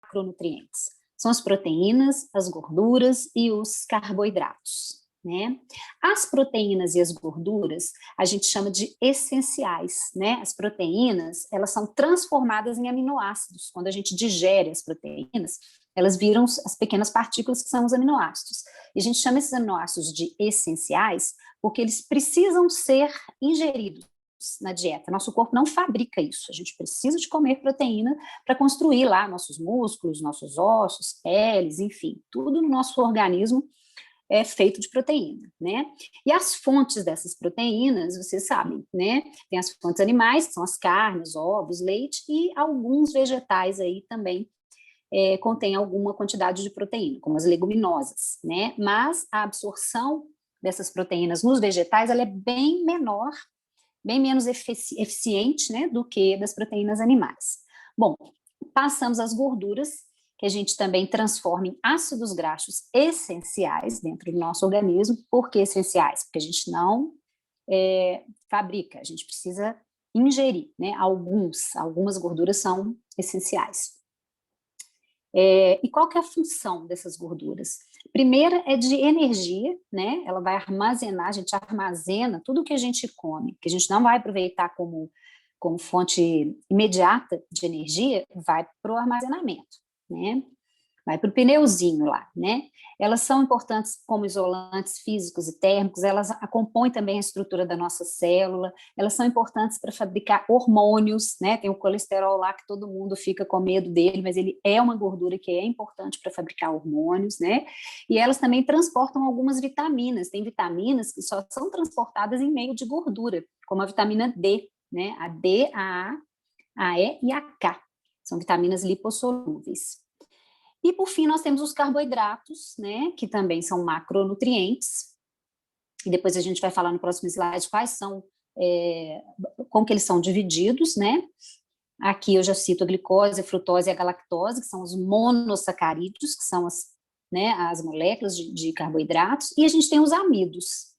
macronutrientes. São as proteínas, as gorduras e os carboidratos, né? As proteínas e as gorduras a gente chama de essenciais, né? As proteínas, elas são transformadas em aminoácidos. Quando a gente digere as proteínas, elas viram as pequenas partículas que são os aminoácidos. E a gente chama esses aminoácidos de essenciais porque eles precisam ser ingeridos na dieta. Nosso corpo não fabrica isso. A gente precisa de comer proteína para construir lá nossos músculos, nossos ossos, peles, enfim, tudo no nosso organismo é feito de proteína, né? E as fontes dessas proteínas, vocês sabem, né? Tem as fontes animais, que são as carnes, ovos, leite, e alguns vegetais aí também contêm alguma quantidade de proteína, como as leguminosas, né? Mas a absorção dessas proteínas nos vegetais, ela é bem menor, bem menos eficiente, né, do que das proteínas animais. Bom, passamos às gorduras, que a gente também transforma em ácidos graxos essenciais dentro do nosso organismo. Por que essenciais? Porque a gente não fabrica, a gente precisa ingerir, né? Algumas gorduras são essenciais. E qual que é a função dessas gorduras? Primeira é de energia, né? Ela vai armazenar, a gente armazena tudo que a gente come, que a gente não vai aproveitar como fonte imediata de energia, vai para o armazenamento, né? Vai para o pneuzinho lá, né? Elas são importantes como isolantes físicos e térmicos, elas compõem também a estrutura da nossa célula, elas são importantes para fabricar hormônios, né? Tem o colesterol lá que todo mundo fica com medo dele, mas ele é uma gordura que é importante para fabricar hormônios, né? E elas também transportam algumas vitaminas, tem vitaminas que só são transportadas em meio de gordura, como a vitamina D, né? A D, a A, a E e a K, são vitaminas lipossolúveis. E, por fim, nós temos os carboidratos, né, que também são macronutrientes, e depois a gente vai falar no próximo slide quais são, como que eles são divididos, né. Aqui eu já cito a glicose, a frutose e a galactose, que são os monossacarídeos, que são as moléculas de carboidratos, e a gente tem os amidos,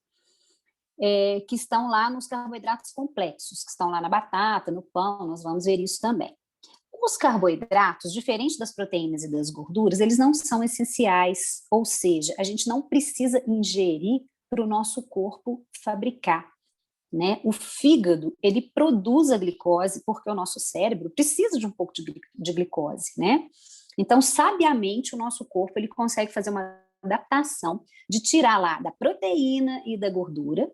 que estão lá nos carboidratos complexos, que estão lá na batata, no pão, nós vamos ver isso também. Os carboidratos, diferente das proteínas e das gorduras, eles não são essenciais, ou seja, a gente não precisa ingerir para o nosso corpo fabricar, né? O fígado, ele produz a glicose porque o nosso cérebro precisa de um pouco de glicose, né? Então, sabiamente, o nosso corpo, ele consegue fazer uma adaptação de tirar lá da proteína e da gordura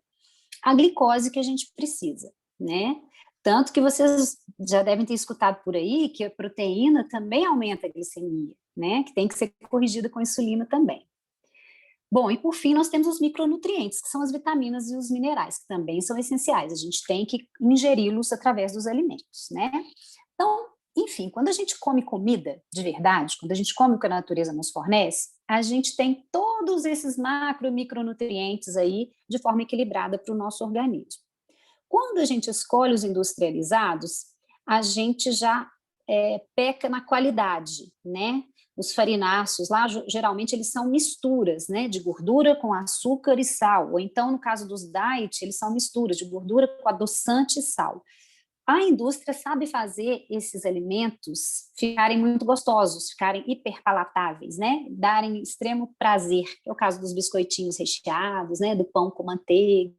a glicose que a gente precisa, né? Tanto que vocês já devem ter escutado por aí que a proteína também aumenta a glicemia, né? Que tem que ser corrigida com insulina também. Bom, e por fim nós temos os micronutrientes, que são as vitaminas e os minerais, que também são essenciais. A gente tem que ingeri-los através dos alimentos, né? Então, enfim, quando a gente come comida de verdade, quando a gente come o que a natureza nos fornece, a gente tem todos esses macro e micronutrientes aí de forma equilibrada para o nosso organismo. Quando a gente escolhe os industrializados, a gente já peca na qualidade, né? Os farináceos lá, geralmente eles são misturas, né? De gordura com açúcar e sal, ou então no caso dos diet, eles são misturas de gordura com adoçante e sal. A indústria sabe fazer esses alimentos ficarem muito gostosos, ficarem hiperpalatáveis, né? Darem extremo prazer, que é o caso dos biscoitinhos recheados, né? Do pão com manteiga.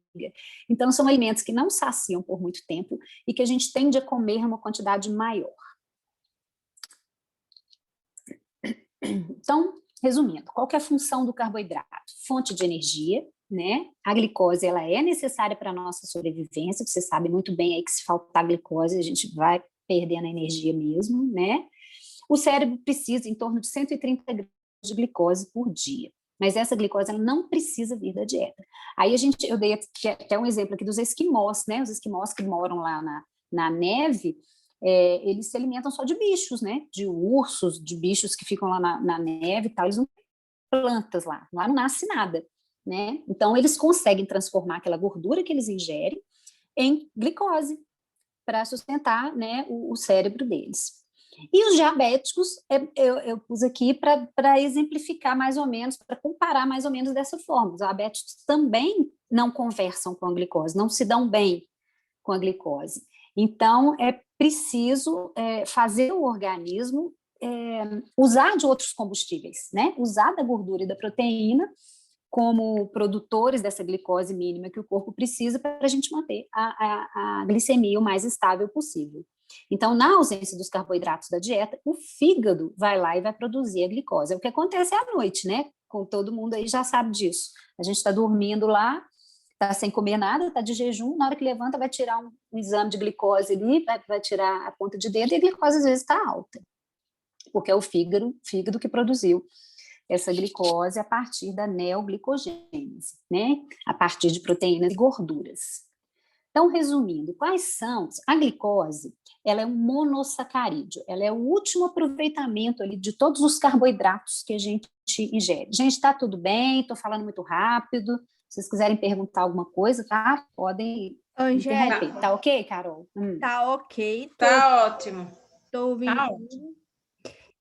Então, são alimentos que não saciam por muito tempo e que a gente tende a comer uma quantidade maior. Então, resumindo, qual que é a função do carboidrato? Fonte de energia, né? A glicose, ela é necessária para a nossa sobrevivência, você sabe muito bem aí que se faltar glicose, a gente vai perdendo a energia mesmo, né? O cérebro precisa em torno de 130 gramas de glicose por dia, mas essa glicose ela não precisa vir da dieta. Aí eu dei até um exemplo aqui dos esquimós, né? Os esquimós que moram lá na neve, eles se alimentam só de bichos, né? De ursos, de bichos que ficam lá na neve e tal, eles não têm plantas lá não nasce nada, né? Então, eles conseguem transformar aquela gordura que eles ingerem em glicose para sustentar, né, o cérebro deles. E os diabéticos, eu pus aqui para exemplificar mais ou menos, para comparar mais ou menos dessa forma. Os diabéticos também não conversam com a glicose, não se dão bem com a glicose. Então, é preciso fazer o organismo usar de outros combustíveis, né? Usar da gordura e da proteína como produtores dessa glicose mínima que o corpo precisa para a gente manter a glicemia o mais estável possível. Então, na ausência dos carboidratos da dieta, o fígado vai lá e vai produzir a glicose. É o que acontece à noite, né? Com todo mundo aí já sabe disso. A gente está dormindo lá, está sem comer nada, está de jejum, na hora que levanta vai tirar um exame de glicose ali, vai tirar a ponta de dedo e a glicose às vezes está alta, porque é o fígado que produziu essa glicose a partir da neoglicogênese, né? A partir de proteínas e gorduras. Então, resumindo, quais são? A glicose, ela é um monossacarídeo, ela é o último aproveitamento ali de todos os carboidratos que a gente ingere. Gente, está tudo bem? Estou falando muito rápido. Se vocês quiserem perguntar alguma coisa, tá? Podem interromper. Tá ok, Carol? Tá ok. Tá ótimo. Estou ouvindo. Tá ótimo.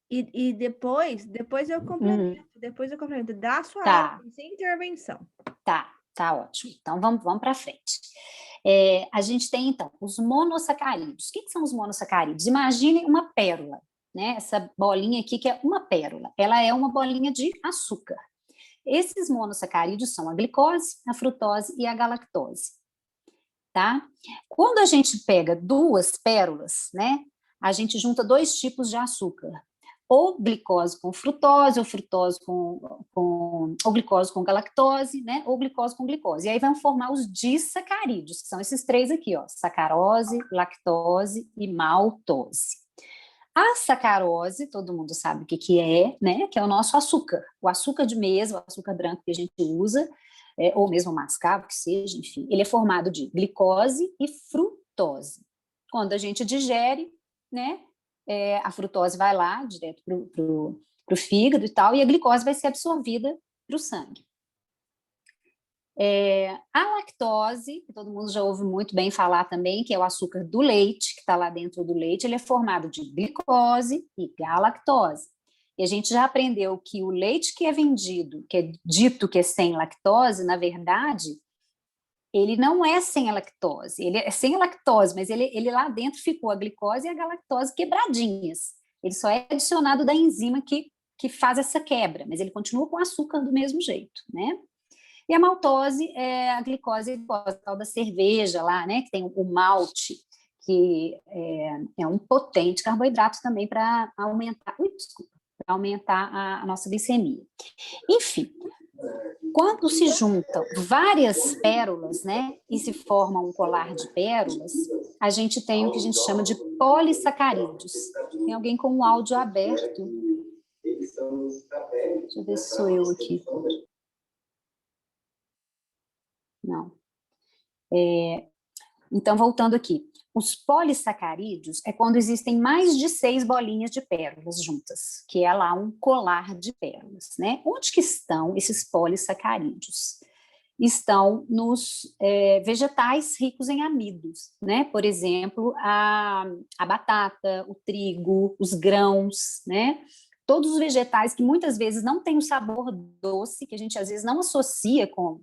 E depois eu complemento. Depois eu complemento. Dá a sua aula sem intervenção. Tá ótimo. Então, vamos para frente. A gente tem, então, os monossacarídeos. O que são os monossacarídeos? Imagine uma pérola, né? Essa bolinha aqui que é uma pérola. Ela é uma bolinha de açúcar. Esses monossacarídeos são a glicose, a frutose e a galactose, tá? Quando a gente pega duas pérolas, né? A gente junta dois tipos de açúcar. Ou glicose com frutose, ou frutose ou glicose com galactose, né? Ou glicose com glicose. E aí vão formar os disacarídeos, que são esses três aqui, ó: sacarose, lactose e maltose. A sacarose, todo mundo sabe o que é, né? Que é o nosso açúcar. O açúcar de mesa, o açúcar branco que a gente usa, ou mesmo mascavo, que seja, enfim. Ele é formado de glicose e frutose. Quando a gente digere, né? A frutose vai lá direto para o fígado e tal, e a glicose vai ser absorvida para o sangue. A lactose, que todo mundo já ouve muito bem falar também, que é o açúcar do leite, que está lá dentro do leite, ele é formado de glicose e galactose. E a gente já aprendeu que o leite que é vendido, que é dito que é sem lactose, na verdade, ele não é sem a lactose, ele é sem a lactose, mas ele lá dentro ficou a glicose e a galactose quebradinhas. Ele só é adicionado da enzima que faz essa quebra, mas ele continua com açúcar do mesmo jeito, né? E a maltose é a glicose a tal da cerveja lá, né? Que tem o malte, que é um potente carboidrato também para aumentar, para aumentar a nossa glicemia. Enfim, quando se juntam várias pérolas, né, e se forma um colar de pérolas, a gente tem o que a gente chama de polissacarídeos. Tem alguém com o áudio aberto? Deixa eu ver se sou eu aqui. Não. Então, voltando aqui. Os polissacarídeos é quando existem mais de 6 bolinhas de pérolas juntas, que é lá um colar de pérolas, né? Onde que estão esses polissacarídeos? Estão nos vegetais ricos em amidos, né? Por exemplo, a batata, o trigo, os grãos, né? Todos os vegetais que muitas vezes não têm o sabor doce, que a gente às vezes não associa com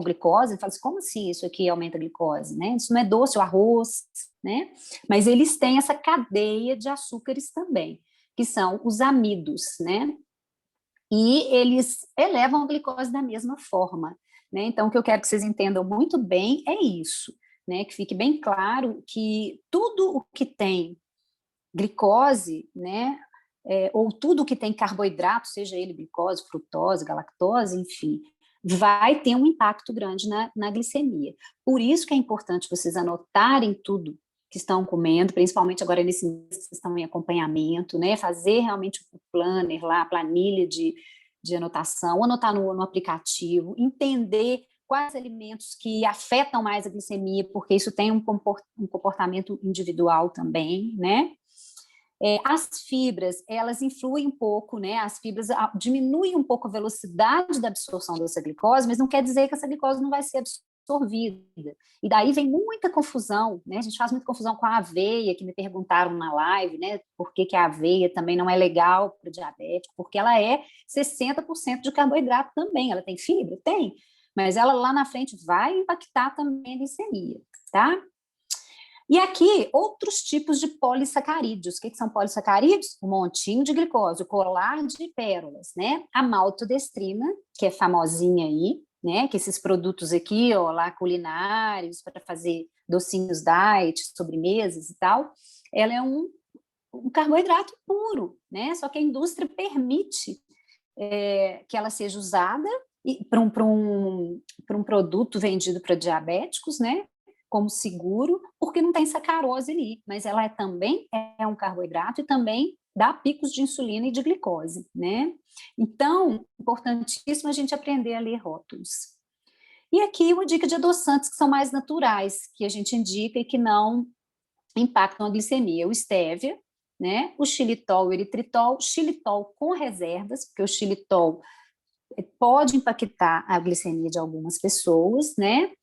glicose, fala assim, como assim isso aqui aumenta a glicose, né? Isso não é doce, o arroz, né? Mas eles têm essa cadeia de açúcares também, que são os amidos, né? E eles elevam a glicose da mesma forma, né? Então, o que eu quero que vocês entendam muito bem é isso, né? Que fique bem claro que tudo o que tem glicose, né? Ou tudo que tem carboidrato, seja ele glicose, frutose, galactose, enfim, vai ter um impacto grande na glicemia. Por isso que é importante vocês anotarem tudo que estão comendo, principalmente agora nesse mês que vocês estão em acompanhamento, né? Fazer realmente o planner lá, a planilha de anotação, anotar no aplicativo, entender quais alimentos que afetam mais a glicemia, porque isso tem um comportamento individual também, né? As fibras, elas influem um pouco, né? As fibras diminuem um pouco a velocidade da absorção dessa glicose, mas não quer dizer que essa glicose não vai ser absorvida. E daí vem muita confusão, né? A gente faz muita confusão com a aveia, que me perguntaram na live, né? Por que a aveia também não é legal para o diabético? Porque ela é 60% de carboidrato também. Ela tem fibra? Tem. Mas ela lá na frente vai impactar também a glicemia, tá? E aqui, outros tipos de polissacarídeos. O que são polissacarídeos? Um montinho de glicose, o colar de pérolas, né? A maltodestrina, que é famosinha aí, né? Que esses produtos aqui, ó, lá culinários, para fazer docinhos diet, sobremesas e tal, ela é um carboidrato puro, né? Só que a indústria permite que ela seja usada para um produto vendido para diabéticos, né? Como seguro, porque não tem sacarose ali, mas ela também é um carboidrato e também dá picos de insulina e de glicose, né? Então, importantíssimo a gente aprender a ler rótulos. E aqui uma dica de adoçantes que são mais naturais, que a gente indica e que não impactam a glicemia. O estévia, né? O xilitol, o eritritol, xilitol com reservas, porque o xilitol pode impactar a glicemia de algumas pessoas, né?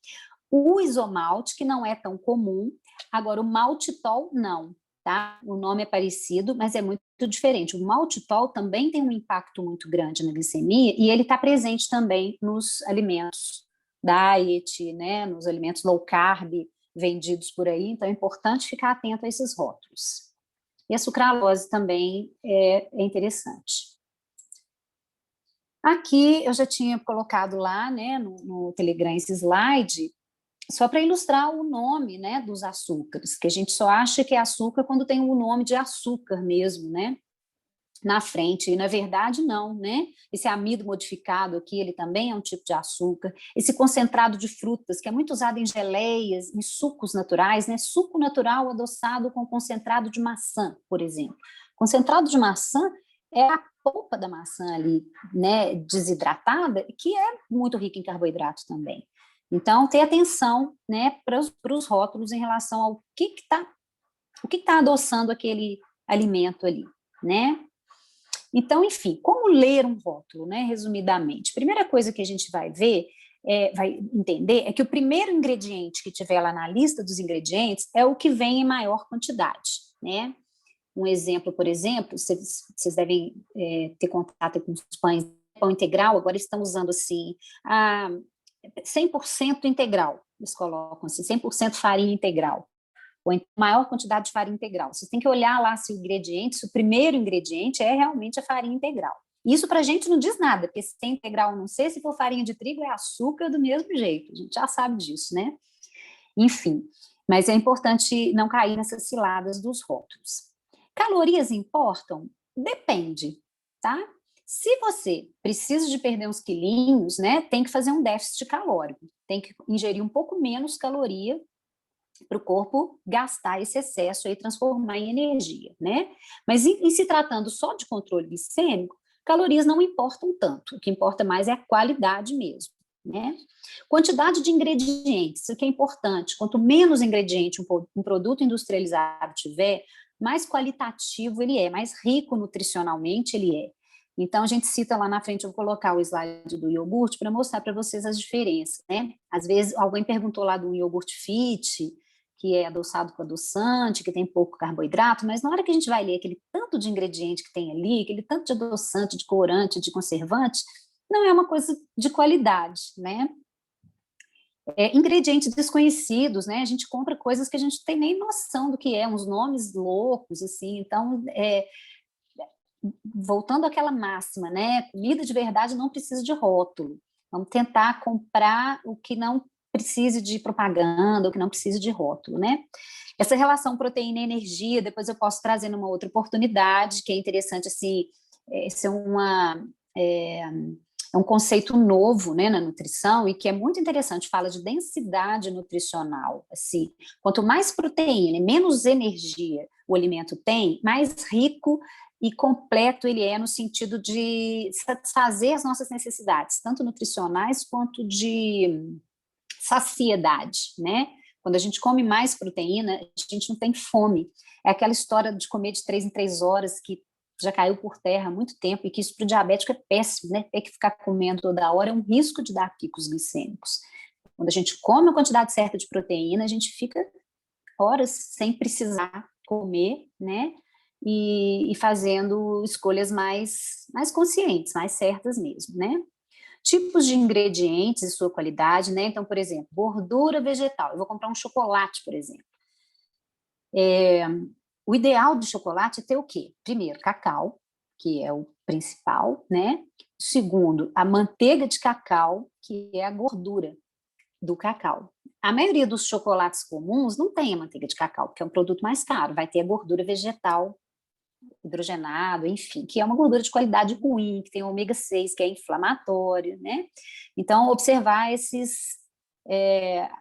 O isomalte, que não é tão comum, agora o maltitol não, tá? O nome é parecido, mas é muito diferente. O maltitol também tem um impacto muito grande na glicemia e ele está presente também nos alimentos diet, né? Nos alimentos low carb vendidos por aí, então é importante ficar atento a esses rótulos. E a sucralose também é interessante. Aqui eu já tinha colocado lá, né, no Telegram esse slide, só para ilustrar o nome, né, dos açúcares, que a gente só acha que é açúcar quando tem o nome de açúcar mesmo, né, na frente, e na verdade não, né, esse amido modificado aqui, ele também é um tipo de açúcar, esse concentrado de frutas, que é muito usado em geleias, em sucos naturais, né, suco natural adoçado com concentrado de maçã, por exemplo. Concentrado de maçã é a polpa da maçã ali, né, desidratada, que é muito rica em carboidrato também. Então, ter atenção, né, para os rótulos em relação ao que está adoçando aquele alimento ali, né? Então, enfim, como ler um rótulo, né, resumidamente? Primeira coisa que a gente vai ver, vai entender, é que o primeiro ingrediente que tiver lá na lista dos ingredientes é o que vem em maior quantidade, né? Um exemplo, por exemplo, vocês devem ter contato com os pães, pão integral, agora estão usando assim, 100% integral, eles colocam assim, 100% farinha integral, ou em maior quantidade de farinha integral. Vocês têm que olhar lá se o ingrediente, se o primeiro ingrediente é realmente a farinha integral. Isso para a gente não diz nada, porque se é integral não sei, se for farinha de trigo é açúcar do mesmo jeito, a gente já sabe disso, né? Enfim, mas é importante não cair nessas ciladas dos rótulos. Calorias importam? Depende, tá? Se você precisa de perder uns quilinhos, né, tem que fazer um déficit calórico, tem que ingerir um pouco menos caloria para o corpo gastar esse excesso e transformar em energia, né? Mas em se tratando só de controle glicêmico, calorias não importam tanto, o que importa mais é a qualidade mesmo, né? Quantidade de ingredientes, isso que é importante, quanto menos ingrediente um produto industrializado tiver, mais qualitativo ele é, mais rico nutricionalmente ele é. Então, a gente cita lá na frente, eu vou colocar o slide do iogurte para mostrar para vocês as diferenças, né? Às vezes, alguém perguntou lá do iogurte fit, que é adoçado com adoçante, que tem pouco carboidrato, mas na hora que a gente vai ler aquele tanto de ingrediente que tem ali, aquele tanto de adoçante, de corante, de conservante, não é uma coisa de qualidade, né? Ingredientes desconhecidos, né? A gente compra coisas que a gente não tem nem noção do que é, uns nomes loucos, assim, então, voltando àquela máxima, né? Comida de verdade não precisa de rótulo. Vamos tentar comprar o que não precise de propaganda, o que não precise de rótulo, né? Essa relação proteína e energia, depois eu posso trazer numa outra oportunidade, que é interessante, assim, esse é um conceito novo, né, na nutrição e que é muito interessante, fala de densidade nutricional, assim, quanto mais proteína e menos energia o alimento tem, mais rico e completo ele é no sentido de satisfazer as nossas necessidades, tanto nutricionais quanto de saciedade, né? Quando a gente come mais proteína, a gente não tem fome. É aquela história de comer de 3 em 3 horas que já caiu por terra há muito tempo e que isso para o diabético é péssimo, né? Ter que ficar comendo toda hora é um risco de dar picos glicêmicos. Quando a gente come a quantidade certa de proteína, a gente fica horas sem precisar comer, né? E fazendo escolhas mais conscientes, mais certas mesmo, né? Tipos de ingredientes e sua qualidade, né? Então, por exemplo, gordura vegetal. Eu vou comprar um chocolate, por exemplo. O ideal do chocolate é ter o quê? Primeiro, cacau, que é o principal, né? Segundo, a manteiga de cacau, que é a gordura do cacau. A maioria dos chocolates comuns não tem a manteiga de cacau, porque é um produto mais caro, vai ter a gordura vegetal hidrogenado, enfim, que é uma gordura de qualidade ruim, que tem ômega 6, que é inflamatório, né? Então, observar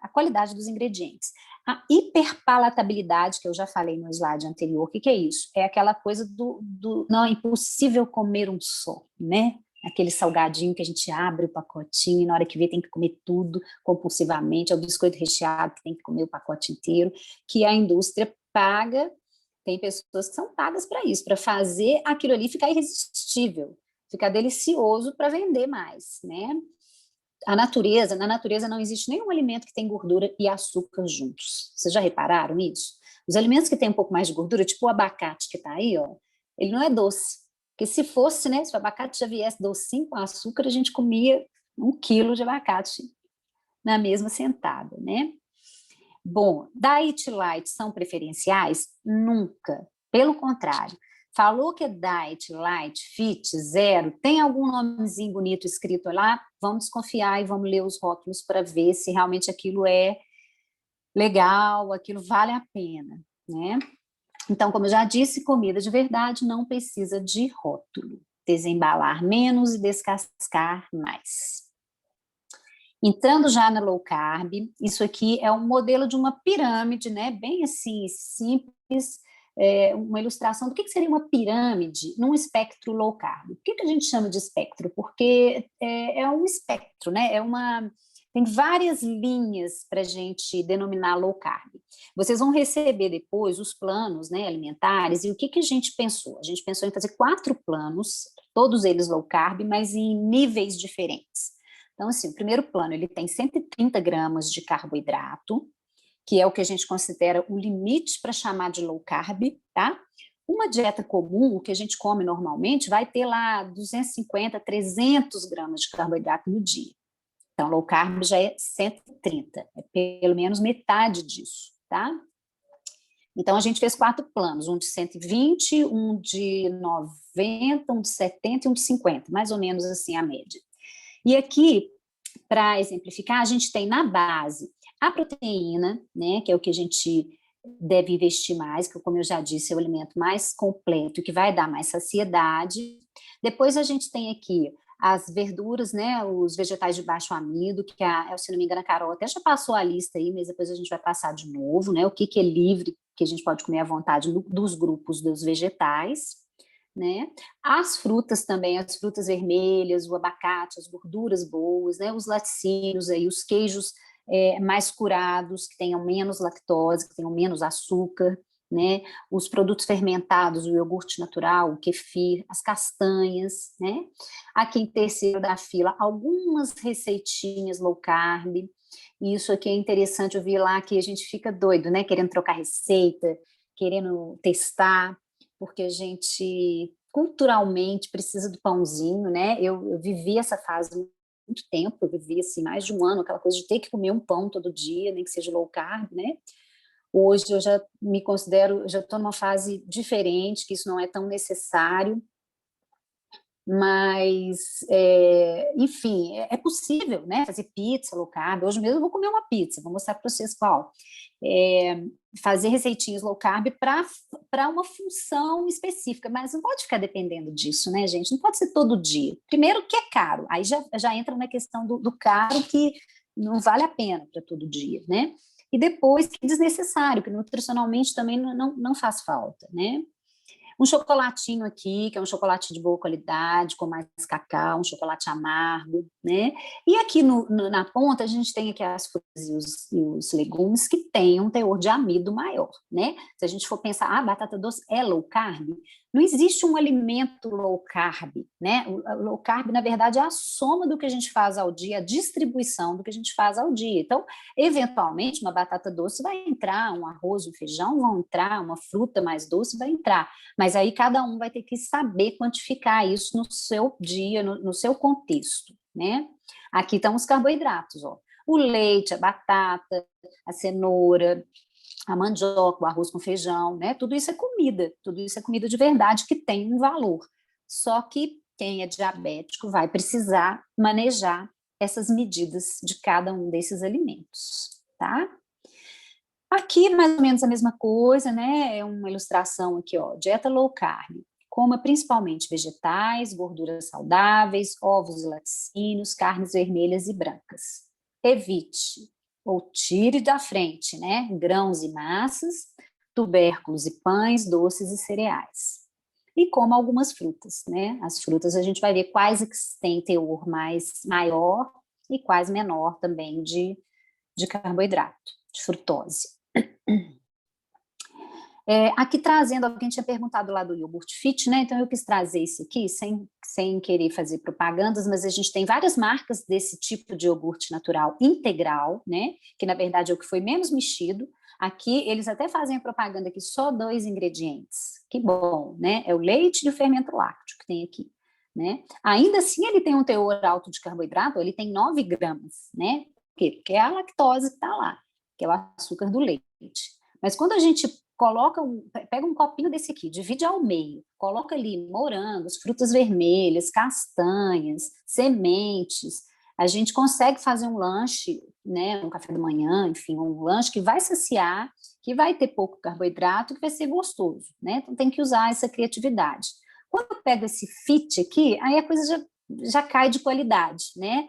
a qualidade dos ingredientes. A hiperpalatabilidade, que eu já falei no slide anterior, o que é isso? É aquela coisa não, é impossível comer um só, né? Aquele salgadinho que a gente abre o pacotinho e na hora que vê tem que comer tudo compulsivamente, é o biscoito recheado que tem que comer o pacote inteiro, que a indústria paga. Tem pessoas que são pagas para isso, para fazer aquilo ali ficar irresistível, ficar delicioso para vender mais, né? Na natureza não existe nenhum alimento que tem gordura e açúcar juntos. Vocês já repararam isso? Os alimentos que têm um pouco mais de gordura, tipo o abacate que está aí, ó, ele não é doce. Porque se fosse, né, se o abacate já viesse docinho com açúcar, a gente comia 1 quilo de abacate na mesma sentada, né? Bom, Diet Light são preferenciais? Nunca. Pelo contrário. Falou que é Diet Light, Fit, Zero, tem algum nomezinho bonito escrito lá? Vamos desconfiar e vamos ler os rótulos para ver se realmente aquilo é legal, aquilo vale a pena, né? Então, como eu já disse, comida de verdade não precisa de rótulo. Desembalar menos e descascar mais. Entrando já na low carb, isso aqui é um modelo de uma pirâmide, né? Bem assim, simples, uma ilustração do que seria uma pirâmide num espectro low carb. Por que a gente chama de espectro? Porque é um espectro, né? Tem várias linhas para a gente denominar low carb. Vocês vão receber depois os planos, né, alimentares, e o que a gente pensou? A gente pensou em fazer 4 planos, todos eles low carb, mas em níveis diferentes. Então, assim, o primeiro plano, ele tem 130 gramas de carboidrato, que é o que a gente considera o limite para chamar de low carb, tá? Uma dieta comum, o que a gente come normalmente, vai ter lá 250, 300 gramas de carboidrato no dia. Então, low carb já é 130, é pelo menos metade disso, tá? Então, a gente fez 4 planos, um de 120, um de 90, um de 70 e um de 50, mais ou menos assim a média. E aqui, para exemplificar, a gente tem na base a proteína, né, que é o que a gente deve investir mais, que, como eu já disse, é o alimento mais completo, que vai dar mais saciedade. Depois a gente tem aqui as verduras, né, os vegetais de baixo amido, que se não me engano, a Carol até já passou a lista aí, mas depois a gente vai passar de novo, né, o que é livre, que a gente pode comer à vontade dos grupos dos vegetais, né? As frutas também, as frutas vermelhas, o abacate, as gorduras boas, né? Os laticínios, aí, os queijos mais curados, que tenham menos lactose, que tenham menos açúcar, né? Os produtos fermentados, o iogurte natural, o kefir, as castanhas, né? Aqui em terceiro da fila, algumas receitinhas low carb. E isso aqui é interessante, eu vi lá que a gente fica doido, né? Querendo trocar receita, querendo testar, porque a gente culturalmente precisa do pãozinho, né? Eu vivi essa fase muito tempo, eu vivi assim mais de um ano, aquela coisa de ter que comer um pão todo dia, nem que seja low carb, né? Hoje eu já me considero, já estou numa fase diferente, que isso não é tão necessário, mas, enfim, é possível, né, fazer pizza low carb. Hoje mesmo eu vou comer uma pizza, vou mostrar para vocês qual. Fazer receitinhas low carb para uma função específica, mas não pode ficar dependendo disso, né, gente? Não pode ser todo dia. Primeiro que é caro, aí já entra na questão do caro, que não vale a pena para todo dia, né? E depois que é desnecessário, que nutricionalmente também não faz falta, né? Um chocolatinho aqui, que é um chocolate de boa qualidade, com mais cacau, um chocolate amargo, né? E aqui na ponta a gente tem aqui as frutas e os legumes que têm um teor de amido maior, né? Se a gente for pensar, batata doce é low carb, não existe um alimento low carb, né? O low carb, na verdade, é a soma do que a gente faz ao dia, a distribuição do que a gente faz ao dia. Então, eventualmente, uma batata doce vai entrar, um arroz, um feijão vão entrar, uma fruta mais doce vai entrar, mas aí cada um vai ter que saber quantificar isso no seu dia, no seu contexto, né? Aqui estão os carboidratos, ó. O leite, a batata, a cenoura, a mandioca, o arroz com feijão, né? Tudo isso é comida de verdade que tem um valor. Só que quem é diabético vai precisar manejar essas medidas de cada um desses alimentos, tá? Aqui, mais ou menos a mesma coisa, né? É uma ilustração aqui, ó, dieta low carb. Coma principalmente vegetais, gorduras saudáveis, ovos e laticínios, carnes vermelhas e brancas. Evite ou tire da frente, né? Grãos e massas, tubérculos e pães, doces e cereais. E coma algumas frutas, né? As frutas a gente vai ver quais que têm teor maior e quais menor também de carboidrato, de frutose. Aqui trazendo, alguém tinha perguntado lá do iogurte fit, né? Então eu quis trazer isso aqui, sem querer fazer propagandas, mas a gente tem várias marcas desse tipo de iogurte natural integral, né? Que na verdade é o que foi menos mexido. Aqui eles até fazem a propaganda aqui, só 2 ingredientes. Que bom, né? É o leite e o fermento lácteo que tem aqui, né? Ainda assim ele tem um teor alto de carboidrato, ele tem 9 gramas, né? Por quê? Porque é a lactose que está lá, que é o açúcar do leite. Mas quando a gente pega um copinho desse aqui, divide ao meio, coloca ali morangos, frutas vermelhas, castanhas, sementes, a gente consegue fazer um lanche, né, um café da manhã, enfim, um lanche que vai saciar, que vai ter pouco carboidrato, que vai ser gostoso, né? Então tem que usar essa criatividade. Quando eu pego esse fit aqui, aí a coisa já cai de qualidade, né?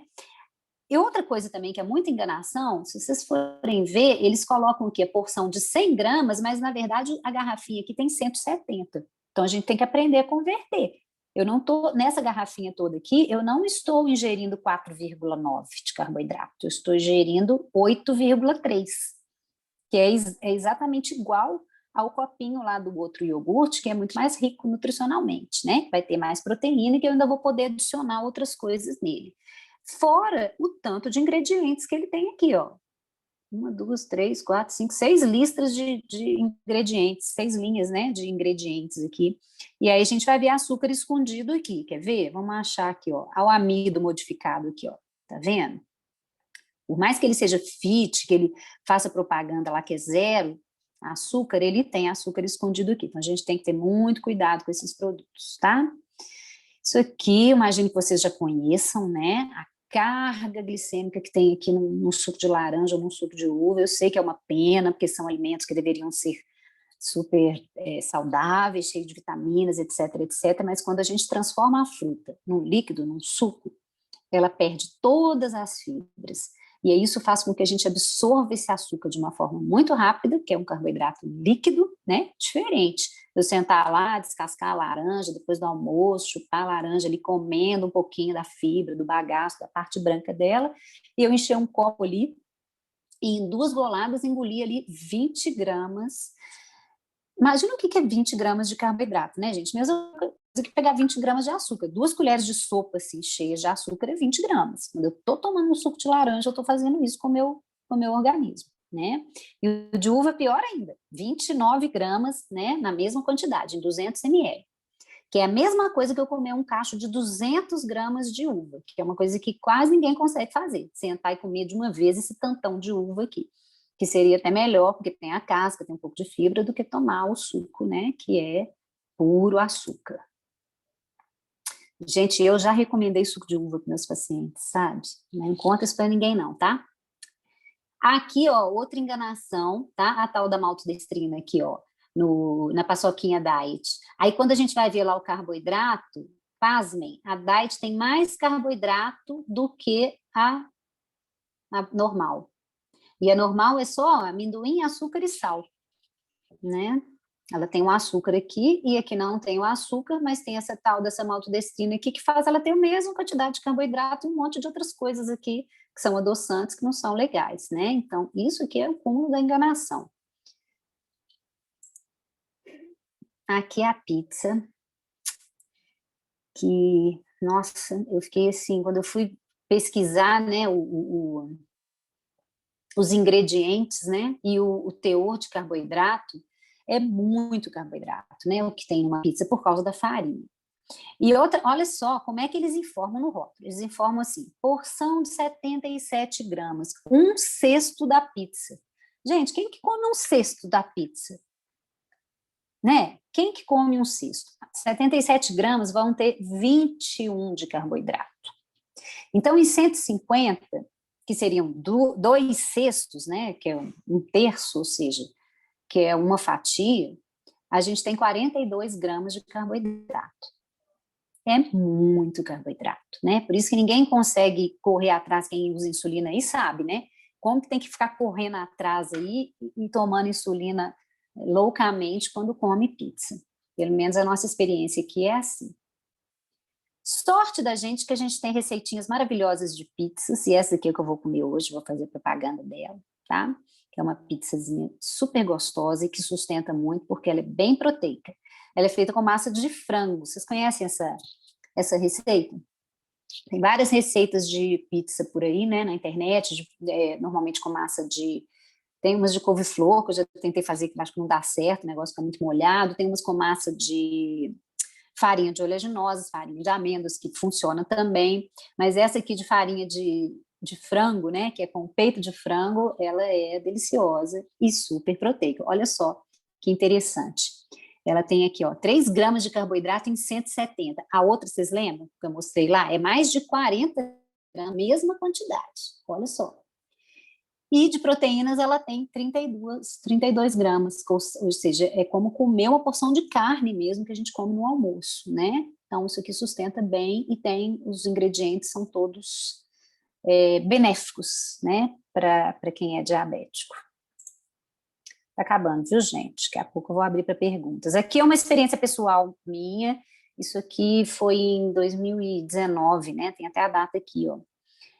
E outra coisa também que é muita enganação, se vocês forem ver, eles colocam aqui a porção de 100 gramas, mas na verdade a garrafinha aqui tem 170. Então a gente tem que aprender a converter. Eu não estou, nessa garrafinha toda aqui, eu não estou ingerindo 4,9 de carboidrato, eu estou ingerindo 8,3, que é exatamente igual ao copinho lá do outro iogurte, que é muito mais rico nutricionalmente, né? Vai ter mais proteína e que eu ainda vou poder adicionar outras coisas nele. Fora o tanto de ingredientes que ele tem aqui, ó. 1, 2, 3, 4, 5, 6 listas de ingredientes, 6 linhas, né, de ingredientes aqui. E aí a gente vai ver açúcar escondido aqui, quer ver? Vamos achar aqui, ó, o amido modificado aqui, ó, tá vendo? Por mais que ele seja fit, que ele faça propaganda lá que é zero açúcar, ele tem açúcar escondido aqui. Então a gente tem que ter muito cuidado com esses produtos, tá? Isso aqui, eu imagino que vocês já conheçam, né? A carga glicêmica que tem aqui no suco de laranja ou no suco de uva. Eu sei que é uma pena, porque são alimentos que deveriam ser super saudáveis, cheios de vitaminas, etc, etc. Mas quando a gente transforma a fruta num líquido, num suco, ela perde todas as fibras. E aí isso faz com que a gente absorva esse açúcar de uma forma muito rápida, que é um carboidrato líquido, né? Diferente. Eu sentar lá, descascar a laranja depois do almoço, chupar a laranja ali, comendo um pouquinho da fibra, do bagaço, da parte branca dela, e eu encher um copo ali, e em 2 goladas engolir ali 20 gramas. Imagina o que é 20 gramas de carboidrato, né, gente? Mesmo que pegar 20 gramas de açúcar. 2 colheres de sopa, assim, cheias de açúcar é 20 gramas. Quando eu tô tomando um suco de laranja, eu tô fazendo isso com o meu organismo, né? E o de uva é pior ainda. 29 gramas, né, na mesma quantidade, em 200 ml. Que é a mesma coisa que eu comer um cacho de 200 gramas de uva, que é uma coisa que quase ninguém consegue fazer. Sentar e comer de uma vez esse tantão de uva aqui, que seria até melhor, porque tem a casca, tem um pouco de fibra, do que tomar o suco, né, que é puro açúcar. Gente, eu já recomendei suco de uva para meus pacientes, sabe? Não conta isso para ninguém não, tá? Aqui, ó, outra enganação, tá? A tal da maltodextrina aqui, ó, na paçoquinha diet. Aí, quando a gente vai ver lá o carboidrato, pasmem, a diet tem mais carboidrato do que a normal. E a normal é só amendoim, açúcar e sal, né? Ela tem um açúcar aqui, e aqui não tem o açúcar, mas tem essa tal dessa maltodextrina aqui, que faz ela ter a mesma quantidade de carboidrato e um monte de outras coisas aqui, que são adoçantes, que não são legais, né? Então, isso aqui é o cúmulo da enganação. Aqui é a pizza, que, nossa, eu fiquei assim, quando eu fui pesquisar, né, os ingredientes, né, e o teor de carboidrato, é muito carboidrato, né, o que tem numa pizza por causa da farinha. E outra, olha só como é que eles informam no rótulo. Eles informam assim, porção de 77 gramas, 1/6 da pizza. Gente, quem que come um cesto da pizza? Né? Quem que come um cesto? 77 gramas vão ter 21 de carboidrato. Então, em 150, que seriam 2 cestos, né, que é um terço, ou seja, que é uma fatia, a gente tem 42 gramas de carboidrato. É muito carboidrato, né? Por isso que ninguém consegue correr atrás, quem usa insulina aí sabe, né? Como que tem que ficar correndo atrás aí e tomando insulina loucamente quando come pizza. Pelo menos a nossa experiência aqui é assim. Sorte da gente que a gente tem receitinhas maravilhosas de pizzas, e essa aqui é que eu vou comer hoje, vou fazer propaganda dela, tá? Que é uma pizzazinha super gostosa e que sustenta muito, porque ela é bem proteica. Ela é feita com massa de frango. Vocês conhecem essa receita? Tem várias receitas de pizza por aí, né, na internet, normalmente com massa de... Tem umas de couve-flor, que eu já tentei fazer, que acho que não dá certo, o negócio fica muito molhado. Tem umas com massa de farinha de oleaginosas, farinha de amêndoas, que funciona também. Mas essa aqui de farinha de frango, né, que é com peito de frango, ela é deliciosa e super proteica. Olha só que interessante. Ela tem aqui, ó, 3 gramas de carboidrato em 170. A outra, vocês lembram que eu mostrei lá? É mais de 40 gramas, mesma quantidade. Olha só. E de proteínas ela tem 32 gramas, ou seja, é como comer uma porção de carne mesmo que a gente come no almoço, né? Então isso aqui sustenta bem e tem, os ingredientes são todos benéficos, né, para quem é diabético. Tá acabando, viu, gente? Daqui a pouco eu vou abrir para perguntas. Aqui é uma experiência pessoal minha, isso aqui foi em 2019, né? Tem até a data aqui, ó.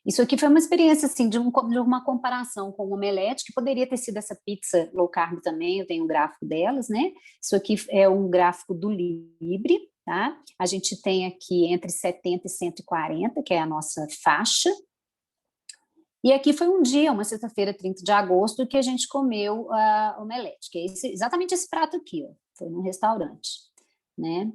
Isso aqui foi uma experiência, assim, de uma comparação com o omelete, que poderia ter sido essa pizza low carb também, eu tenho um gráfico delas, né? Isso aqui é um gráfico do Libre, tá? A gente tem aqui entre 70 e 140, que é a nossa faixa. E aqui foi um dia, uma sexta-feira, 30 de agosto, que a gente comeu a omelete, que é exatamente esse prato aqui, ó, foi num restaurante, né?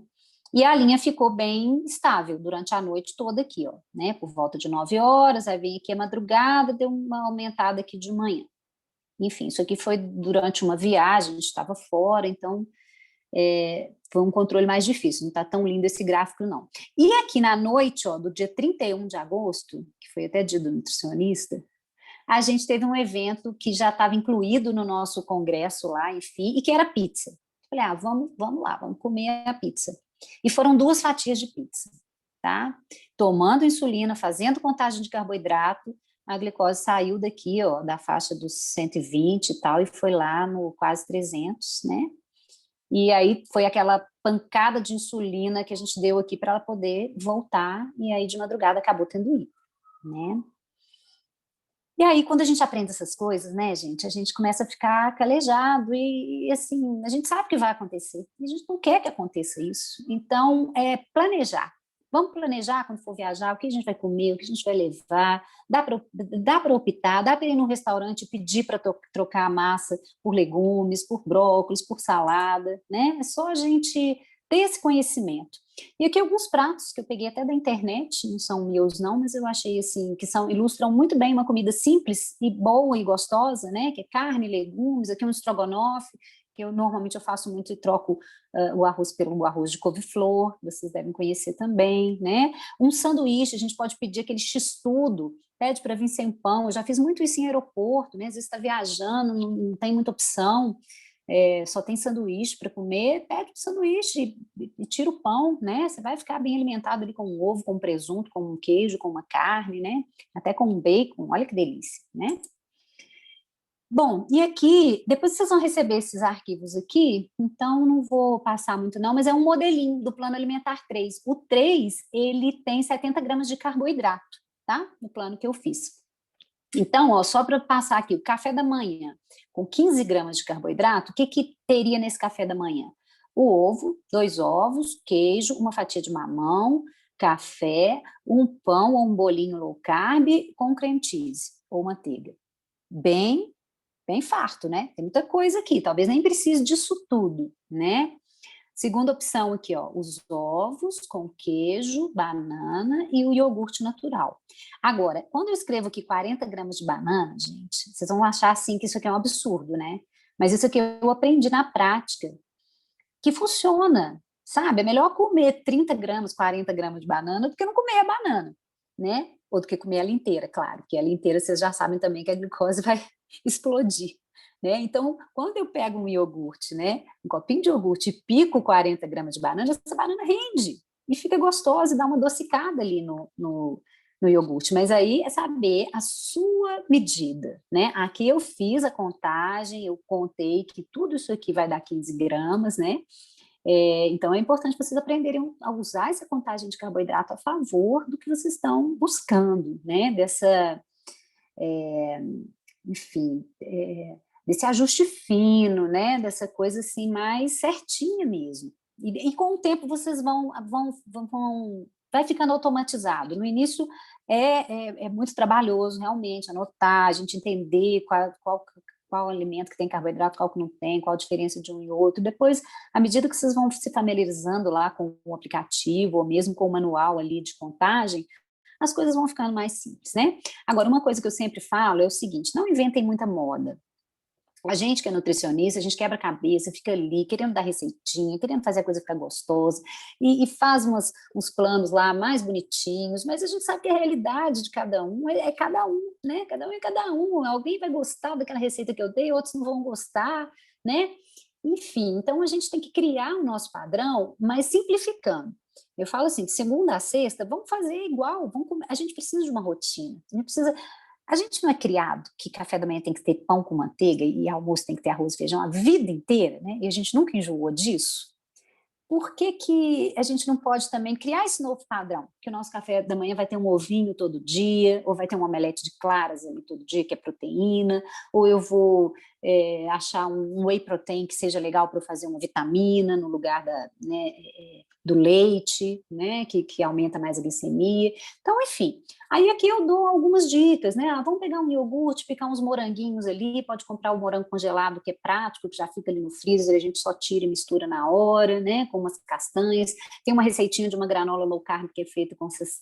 E a linha ficou bem estável durante a noite toda aqui, ó, né? Por volta de 9 horas, aí vem aqui a madrugada, deu uma aumentada aqui de manhã. Enfim, isso aqui foi durante uma viagem, a gente estava fora, então foi um controle mais difícil, não está tão lindo esse gráfico, não. E aqui na noite, ó, do dia 31 de agosto, que foi até dia do nutricionista, a gente teve um evento que já estava incluído no nosso congresso lá, enfim, e que era pizza. Falei, vamos lá, vamos comer a pizza. E foram 2 fatias de pizza, tá? Tomando insulina, fazendo contagem de carboidrato, a glicose saiu daqui, ó, da faixa dos 120 e tal, e foi lá no quase 300, né? E aí foi aquela pancada de insulina que a gente deu aqui para ela poder voltar, e aí de madrugada acabou tendo ido, né? E aí, quando a gente aprende essas coisas, né, gente, a gente começa a ficar calejado e assim, a gente sabe que vai acontecer, e a gente não quer que aconteça isso. Então, planejar. Vamos planejar quando for viajar, o que a gente vai comer, o que a gente vai levar, dá para optar, dá para ir num restaurante e pedir para trocar a massa por legumes, por brócolis, por salada, né? É só a gente ter esse conhecimento. E aqui alguns pratos que eu peguei até da internet, não são meus não, mas eu achei assim, que ilustram muito bem uma comida simples e boa e gostosa, né, que é carne, legumes, aqui um estrogonofe, que eu normalmente eu faço muito e troco o arroz pelo arroz de couve-flor, vocês devem conhecer também, né, um sanduíche, a gente pode pedir aquele x-tudo, pede para vir sem pão, eu já fiz muito isso em aeroporto, né, às vezes está viajando, não tem muita opção, só tem sanduíche para comer, pede um sanduíche e tira o pão, né? Você vai ficar bem alimentado ali com um ovo, com um presunto, com um queijo, com uma carne, né? Até com um bacon, olha que delícia, né? Bom, e aqui, depois vocês vão receber esses arquivos aqui, então não vou passar muito não, mas é um modelinho do Plano Alimentar 3. O 3, ele tem 70 gramas de carboidrato, tá? No plano que eu fiz. Então, ó, só para passar aqui, o café da manhã, com 15 gramas de carboidrato, o que teria nesse café da manhã? O ovo, 2 ovos, queijo, uma fatia de mamão, café, um pão ou um bolinho low carb com cream cheese ou manteiga. Bem farto, né? Tem muita coisa aqui, talvez nem precise disso tudo, né? Segunda opção aqui, ó, os ovos com queijo, banana e o iogurte natural. Agora, quando eu escrevo aqui 40 gramas de banana, gente, vocês vão achar assim que isso aqui é um absurdo, né? Mas isso aqui eu aprendi na prática, que funciona, sabe? É melhor comer 30 gramas, 40 gramas de banana do que não comer a banana, né? Ou do que comer ela inteira, claro, porque ela inteira vocês já sabem também que a glicose vai explodir. Né? Então, quando eu pego um iogurte, né, um copinho de iogurte e pico 40 gramas de banana, essa banana rende e fica gostosa e dá uma adocicada ali no iogurte. Mas aí é saber a sua medida. Né? Aqui eu fiz a contagem, eu contei que tudo isso aqui vai dar 15 gramas, né? Então é importante vocês aprenderem a usar essa contagem de carboidrato a favor do que vocês estão buscando, né? Enfim, desse ajuste fino, né? Dessa coisa assim mais certinha mesmo. E com o tempo vocês vai ficando automatizado. No início é muito trabalhoso, realmente, anotar, a gente entender qual alimento que tem carboidrato, qual que não tem, qual a diferença de um e outro. Depois, à medida que vocês vão se familiarizando lá com o aplicativo, ou mesmo com o manual ali de contagem, as coisas vão ficando mais simples, né? Agora, uma coisa que eu sempre falo é o seguinte, não inventem muita moda. A gente que é nutricionista, a gente quebra a cabeça, fica ali querendo dar receitinha, querendo fazer a coisa ficar gostosa, e faz uns planos lá mais bonitinhos, mas a gente sabe que a realidade de cada um é cada um, né? Cada um é cada um. Alguém vai gostar daquela receita que eu dei, outros não vão gostar, né? Enfim, então a gente tem que criar o nosso padrão, mas simplificando. Eu falo assim, de segunda a sexta, vamos fazer igual, a gente precisa de uma rotina, a gente não é criado que café da manhã tem que ter pão com manteiga e almoço tem que ter arroz e feijão a vida inteira, né? E a gente nunca enjoou disso. Por que que a gente não pode também criar esse novo padrão? Que o nosso café da manhã vai ter um ovinho todo dia, ou vai ter um omelete de claras ali todo dia, que é proteína, ou eu vou achar um whey protein que seja legal para eu fazer uma vitamina no lugar do leite, né, que aumenta mais a glicemia. Então, enfim, aí aqui eu dou algumas dicas, né? Vamos pegar um iogurte, picar uns moranguinhos ali, pode comprar o morango congelado, que é prático, que já fica ali no freezer, a gente só tira e mistura na hora, né? Com umas castanhas. Tem uma receitinha de uma granola low carb que é feita com essas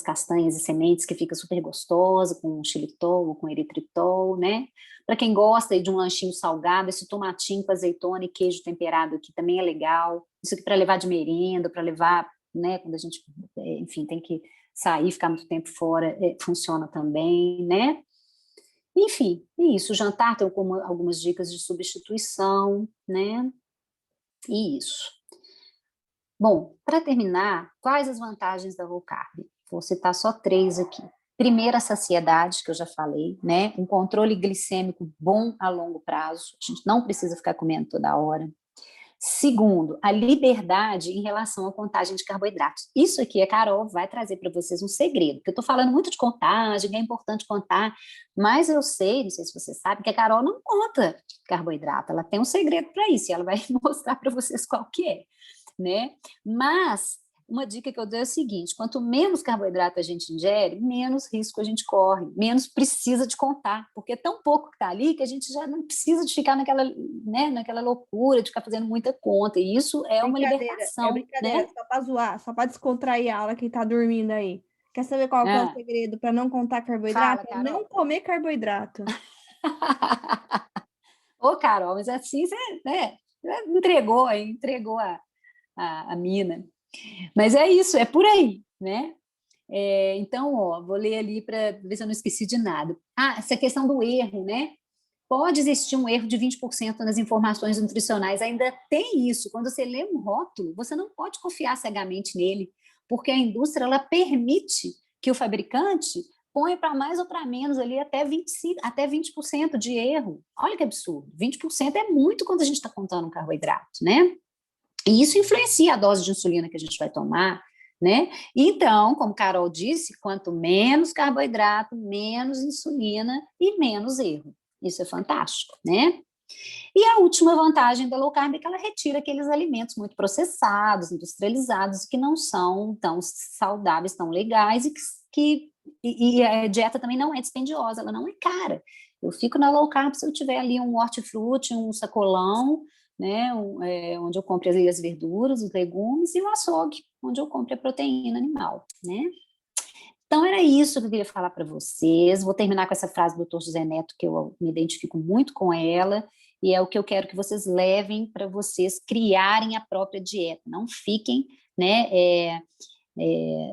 castanhas e sementes que fica super gostosa, com xilitol ou com eritritol, né? Para quem gosta de um lanchinho salgado, esse tomatinho com azeitona e queijo temperado aqui também é legal. Isso aqui para levar de merenda, para levar, né, quando a gente, enfim, tem que sair, ficar muito tempo fora, funciona também, né? Enfim, isso. O jantar tem algumas dicas de substituição, né? E isso. Bom, para terminar, quais as vantagens da low carb? Vou citar só 3 aqui. Primeiro, a saciedade, que eu já falei, né? Um controle glicêmico bom a longo prazo. A gente não precisa ficar comendo toda hora. Segundo, a liberdade em relação à contagem de carboidratos. Isso aqui a Carol vai trazer para vocês um segredo, porque eu estou falando muito de contagem, é importante contar, mas eu sei, não sei se vocês sabem, que a Carol não conta carboidrato, ela tem um segredo para isso, e ela vai mostrar para vocês qual que é, né? Mas uma dica que eu dou é o seguinte, quanto menos carboidrato a gente ingere, menos risco a gente corre, menos precisa de contar, porque é tão pouco que está ali que a gente já não precisa de ficar naquela loucura, de ficar fazendo muita conta, e isso é uma libertação. É brincadeira, né? só para zoar, só para descontrair a aula quem está dormindo aí. Quer saber qual que é o segredo para não contar carboidrato? Fala, Carol. Não comer carboidrato. Ô, Carol, mas assim você entregou a mina. Mas é isso, é por aí, né? Então, ó, vou ler ali para ver se eu não esqueci de nada. Essa questão do erro, né? Pode existir um erro de 20% nas informações nutricionais, ainda tem isso. Quando você lê um rótulo, você não pode confiar cegamente nele, porque a indústria ela permite que o fabricante ponha para mais ou para menos ali até 20% de erro. Olha que absurdo, 20% é muito quando a gente está contando um carboidrato, né? E isso influencia a dose de insulina que a gente vai tomar, né? Então, como Carol disse, quanto menos carboidrato, menos insulina e menos erro. Isso é fantástico, né? E a última vantagem da low carb é que ela retira aqueles alimentos muito processados, industrializados, que não são tão saudáveis, tão legais e a dieta também não é dispendiosa, ela não é cara. Eu fico na low carb se eu tiver ali um hortifruti, um sacolão, né, onde eu compro as verduras, os legumes, e o açougue, onde eu compro a proteína animal, né? Então, era isso que eu queria falar para vocês. Vou terminar com essa frase do Dr. José Neto, que eu me identifico muito com ela, e é o que eu quero que vocês levem para vocês criarem a própria dieta. Não fiquem, né,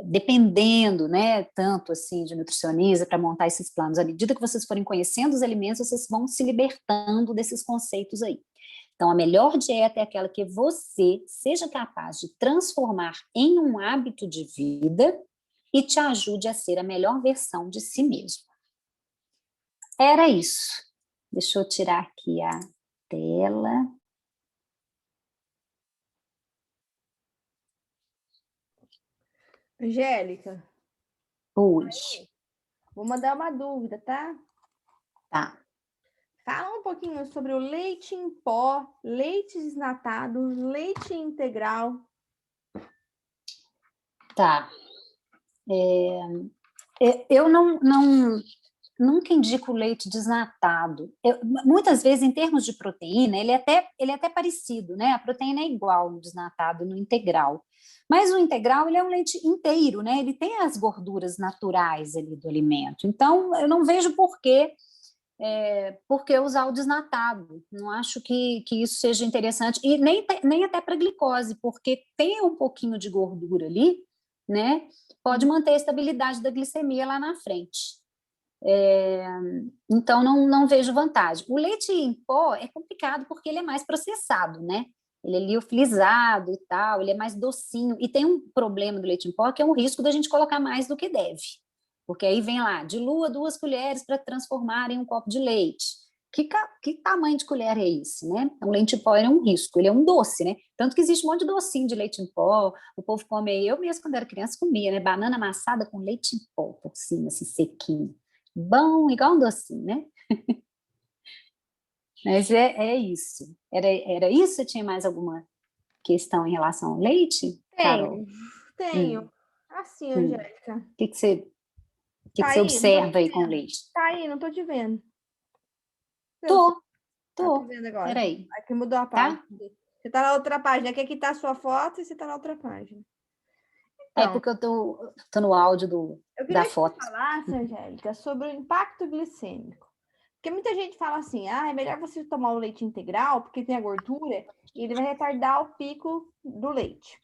dependendo, né, tanto assim de nutricionista para montar esses planos. À medida que vocês forem conhecendo os alimentos, vocês vão se libertando desses conceitos aí. Então, a melhor dieta é aquela que você seja capaz de transformar em um hábito de vida e te ajude a ser a melhor versão de si mesmo. Era isso. Deixa eu tirar aqui a tela. Angélica. Oi. Vou mandar uma dúvida, tá? Tá. Fala um pouquinho sobre o leite em pó, leite desnatado, leite integral. Tá. Eu nunca indico leite desnatado. Muitas vezes, em termos de proteína, ele é até parecido, né? A proteína é igual no desnatado e no integral. Mas o integral, ele é um leite inteiro, né? Ele tem as gorduras naturais ali do alimento. Então, eu não vejo por que usar o desnatado. Não acho que isso seja interessante. E nem até para glicose, porque tem um pouquinho de gordura ali, né? Pode manter a estabilidade da glicemia lá na frente. Então, não vejo vantagem. O leite em pó é complicado porque ele é mais processado, né? Ele é liofilizado e tal, ele é mais docinho. E tem um problema do leite em pó, que é um risco da gente colocar mais do que deve. Porque aí vem lá, dilua 2 colheres para transformar em um copo de leite. Que tamanho de colher é esse, né? O leite em pó é um risco, ele é um doce, né? Tanto que existe um monte de docinho de leite em pó, o povo come aí, eu mesmo quando era criança comia, né? Banana amassada com leite em pó por cima, assim, sequinho. Bom, igual um docinho, né? Mas é isso. Era isso? Você tinha mais alguma questão em relação ao leite, Carol? Tenho. Assim, Hum. Angélica. O que Tá você aí? Não tô observa te aí com o vendo. leite? Tá aí, não tô te vendo. Tô. Tô vendo agora. Peraí, Aqui mudou a página. tá? Você tá na outra página. Aqui tá a sua foto e você tá na outra página. É Então, porque eu tô no áudio eu da queria que você foto. falasse, Angélica, sobre o impacto glicêmico. Porque muita gente fala assim, é melhor você tomar o leite integral, porque tem a gordura, e ele vai retardar o pico do leite.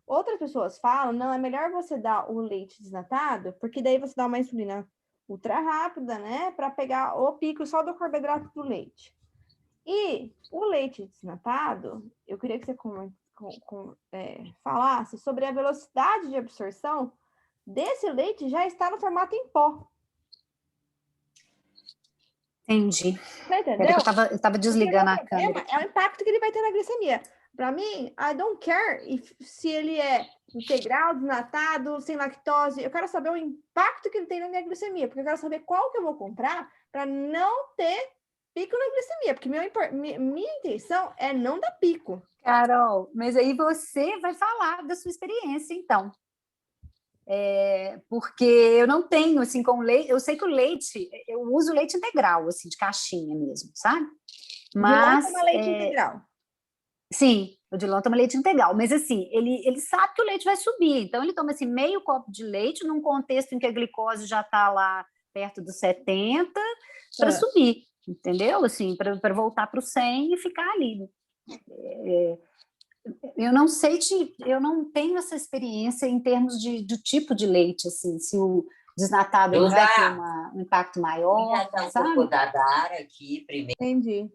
Outras pessoas falam, não, é melhor você dar o leite desnatado, porque daí você dá uma insulina ultra rápida, né, para pegar o pico só do carboidrato do leite. E o leite desnatado, eu queria que você falasse sobre a velocidade de absorção desse leite já está no formato em pó. Entendi. Você Peraí entendeu? que eu tava Porque desligando meu a câmera problema é o aqui. impacto que ele vai ter na glicemia. Para mim, I don't care se ele é integral, desnatado, sem lactose. Eu quero saber o impacto que ele tem na minha glicemia, porque eu quero saber qual que eu vou comprar para não ter pico na glicemia, porque minha intenção é não dar pico. Carol, mas aí você vai falar da sua experiência, então. Porque eu não tenho, assim, com leite, eu sei que o leite, eu uso leite integral, assim, de caixinha mesmo, sabe? Dilon Mas, toma leite integral. sim, o Dilon toma leite integral, mas assim, ele sabe que o leite vai subir, então ele toma, assim, meio copo de leite num contexto em que a glicose já está lá perto dos 70 para subir, entendeu? Assim, para voltar para o 100 e ficar ali. Eu não sei, eu não tenho essa experiência em termos do tipo de leite, assim, se o desnatado ele vai ter um impacto maior, sabe? Um pouco da Dara aqui primeiro. Entendi.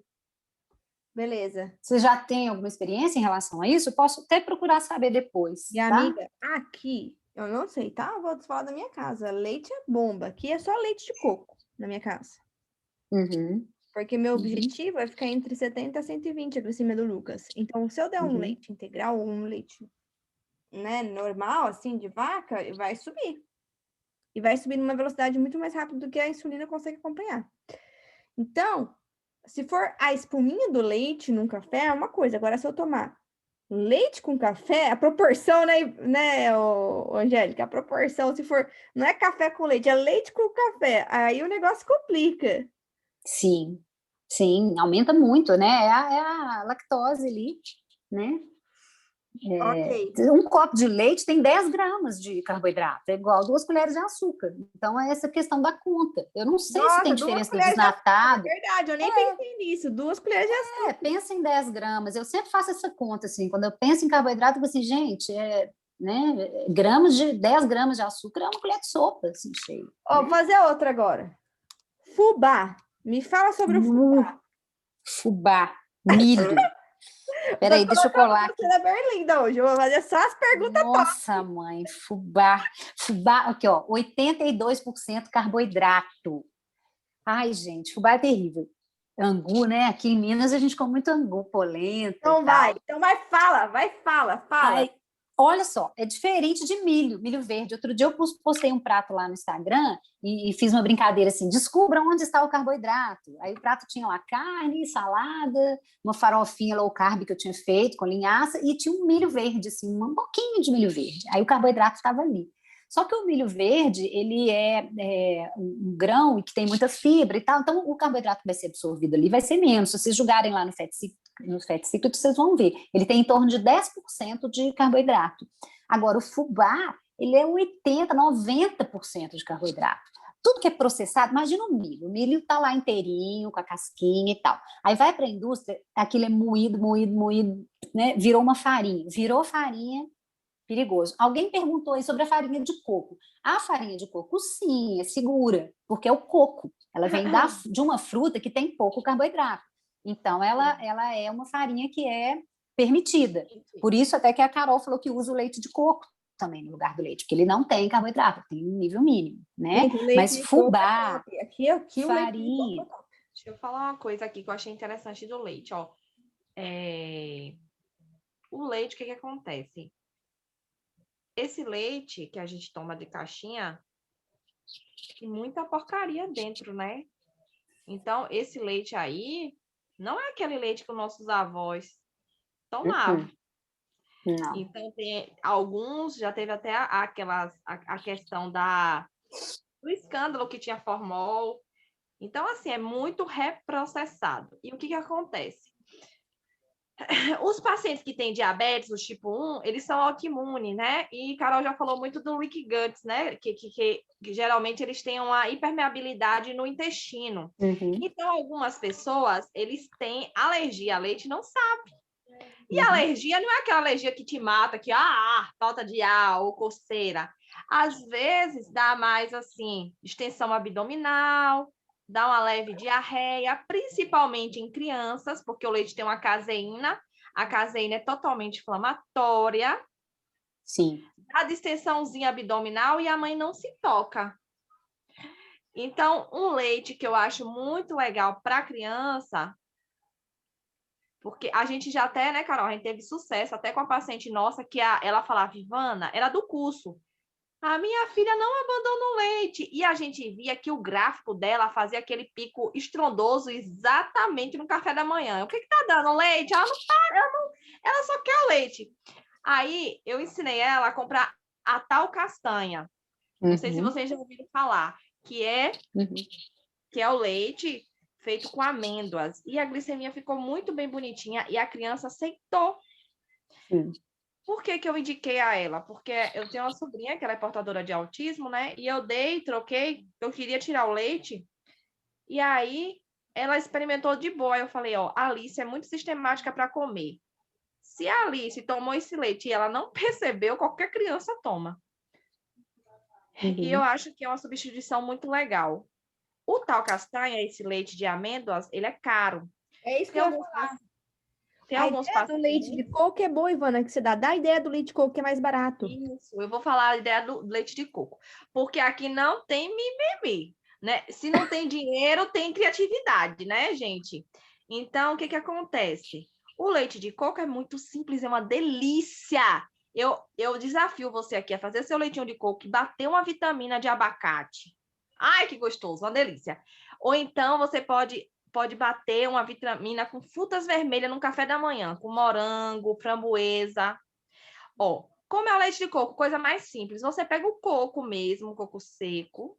Beleza. Você já tem alguma experiência em relação a isso? Eu posso até procurar saber depois, Minha tá? amiga, aqui, eu não sei, tá? Eu vou te falar da minha casa. Leite é bomba. Aqui é só leite de coco na minha casa. Uhum. Porque meu objetivo é ficar entre 70 a 120 a glicemia do Lucas. Então, se eu der um leite integral ou um leite, né, normal, assim, de vaca, vai subir. E vai subir numa velocidade muito mais rápida do que a insulina consegue acompanhar. Então, se for a espuminha do leite num café, é uma coisa. Agora, se eu tomar leite com café, a proporção, né, Angélica? A proporção, se for, não é café com leite, é leite com café. Aí o negócio complica. Sim. Sim, aumenta muito, né? É a lactose ali, né? Ok. Um copo de leite tem 10 gramas de carboidrato, é igual 2 colheres de açúcar. Então, é essa questão da conta. Eu não sei se tem Nossa, 2 diferença do colheres de açúcar, é desnatado. verdade, eu nem pensei nisso. 2 colheres de açúcar. Pensa em 10 gramas. Eu sempre faço essa conta, assim, quando eu penso em carboidrato, eu falo assim, gente, né, 10 gramas de açúcar é uma colher de sopa, assim, cheio. Ó, vou fazer outra agora. Fubá. Me fala sobre o fubá. Fubá, milho. Vou Peraí, deixa eu colocar colar você aqui. na Berlinda hoje. Eu vou fazer só as perguntas Nossa, mãe, fubá. Fubá, aqui, ó, 82% carboidrato. Ai, gente, fubá é terrível. Angu, né? Aqui em Minas a gente come muito angu, polenta e Então vai, tal. então vai, fala. Ai, olha só, é diferente de milho, milho verde. Outro dia eu postei um prato lá no Instagram e fiz uma brincadeira assim: descubra onde está o carboidrato. Aí o prato tinha lá carne, salada, uma farofinha low carb que eu tinha feito com linhaça e tinha um milho verde, assim, um pouquinho de milho verde. Aí o carboidrato estava ali. Só que o milho verde, ele é um grão e que tem muita fibra e tal, então o carboidrato que vai ser absorvido ali vai ser menos. Se vocês jogarem lá no Fat Secret, vocês vão ver. Ele tem em torno de 10% de carboidrato. Agora, o fubá, ele é 80%, 90% de carboidrato. Tudo que é processado, imagina o milho está lá inteirinho, com a casquinha e tal. Aí vai para a indústria, aquilo é moído, né? Virou farinha, perigoso. Alguém perguntou aí sobre a farinha de coco. A farinha de coco, sim, é segura, porque é o coco. Ela vem de uma fruta que tem pouco carboidrato. Então, ela é uma farinha que é permitida. Por isso, até que a Carol falou que usa o leite de coco também no lugar do leite, porque ele não tem carboidrato, tem um nível mínimo, né? Gente, o leite Mas de coco é fubá, top. Aqui o leite de coco farinha, é top. Deixa eu falar uma coisa aqui que eu achei interessante do leite, ó. O leite, o que acontece? Esse leite que a gente toma de caixinha tem muita porcaria dentro, né? Então, esse leite aí não é aquele leite que os nossos avós tomavam. não. Então, tem alguns, já teve até a questão do escândalo que tinha formol. Então, assim, é muito reprocessado. E o que acontece? Os pacientes que têm diabetes, do tipo 1, eles são autoimunes, né? E Carol já falou muito do leaky gut, né? Que geralmente eles têm uma hipermeabilidade no intestino. Uhum. Então, algumas pessoas, eles têm alergia a leite e não sabem. E alergia não é aquela alergia que te mata, que falta de ar ou coceira. Às vezes dá mais assim, distensão abdominal, dá uma leve diarreia, principalmente em crianças, porque o leite tem uma caseína. A caseína é totalmente inflamatória. Sim. Dá distensãozinha abdominal e a mãe não se toca. Então, um leite que eu acho muito legal para criança, porque a gente já até, né, Carol, a gente teve sucesso até com a paciente nossa, que ela falava, Ivana, era do curso. A minha filha não abandona o leite. E a gente via que o gráfico dela fazia aquele pico estrondoso exatamente no café da manhã. O que tá dando? Leite? Ela não para, ela só quer o leite. Aí eu ensinei ela a comprar a tal castanha. Não sei se vocês já ouviram falar, que é o leite feito com amêndoas. E a glicemia ficou muito bem bonitinha e a criança aceitou. Por que eu indiquei a ela? Porque eu tenho uma sobrinha que ela é portadora de autismo, né? E eu troquei, eu queria tirar o leite. E aí ela experimentou de boa. Eu falei, ó, a Alice é muito sistemática para comer. Se a Alice tomou esse leite e ela não percebeu, qualquer criança toma. E eu acho que é uma substituição muito legal. O tal castanha, esse leite de amêndoas, ele é caro. É isso que eu ia falar. Tem A alguns ideia do leite de coco é boa, Ivana, que você dá. Dá a ideia do leite de coco que é mais barato. Isso, eu vou falar a ideia do leite de coco. Porque aqui não tem mimimi, né? Se não tem dinheiro, tem criatividade, né, gente? Então, o que acontece? O leite de coco é muito simples, é uma delícia. Eu desafio você aqui a fazer seu leitinho de coco e bater uma vitamina de abacate. Ai, que gostoso, uma delícia. Ou então você pode bater uma vitamina com frutas vermelhas no café da manhã, com morango, framboesa. Ó, como é o leite de coco, coisa mais simples. Você pega o coco mesmo, o coco seco,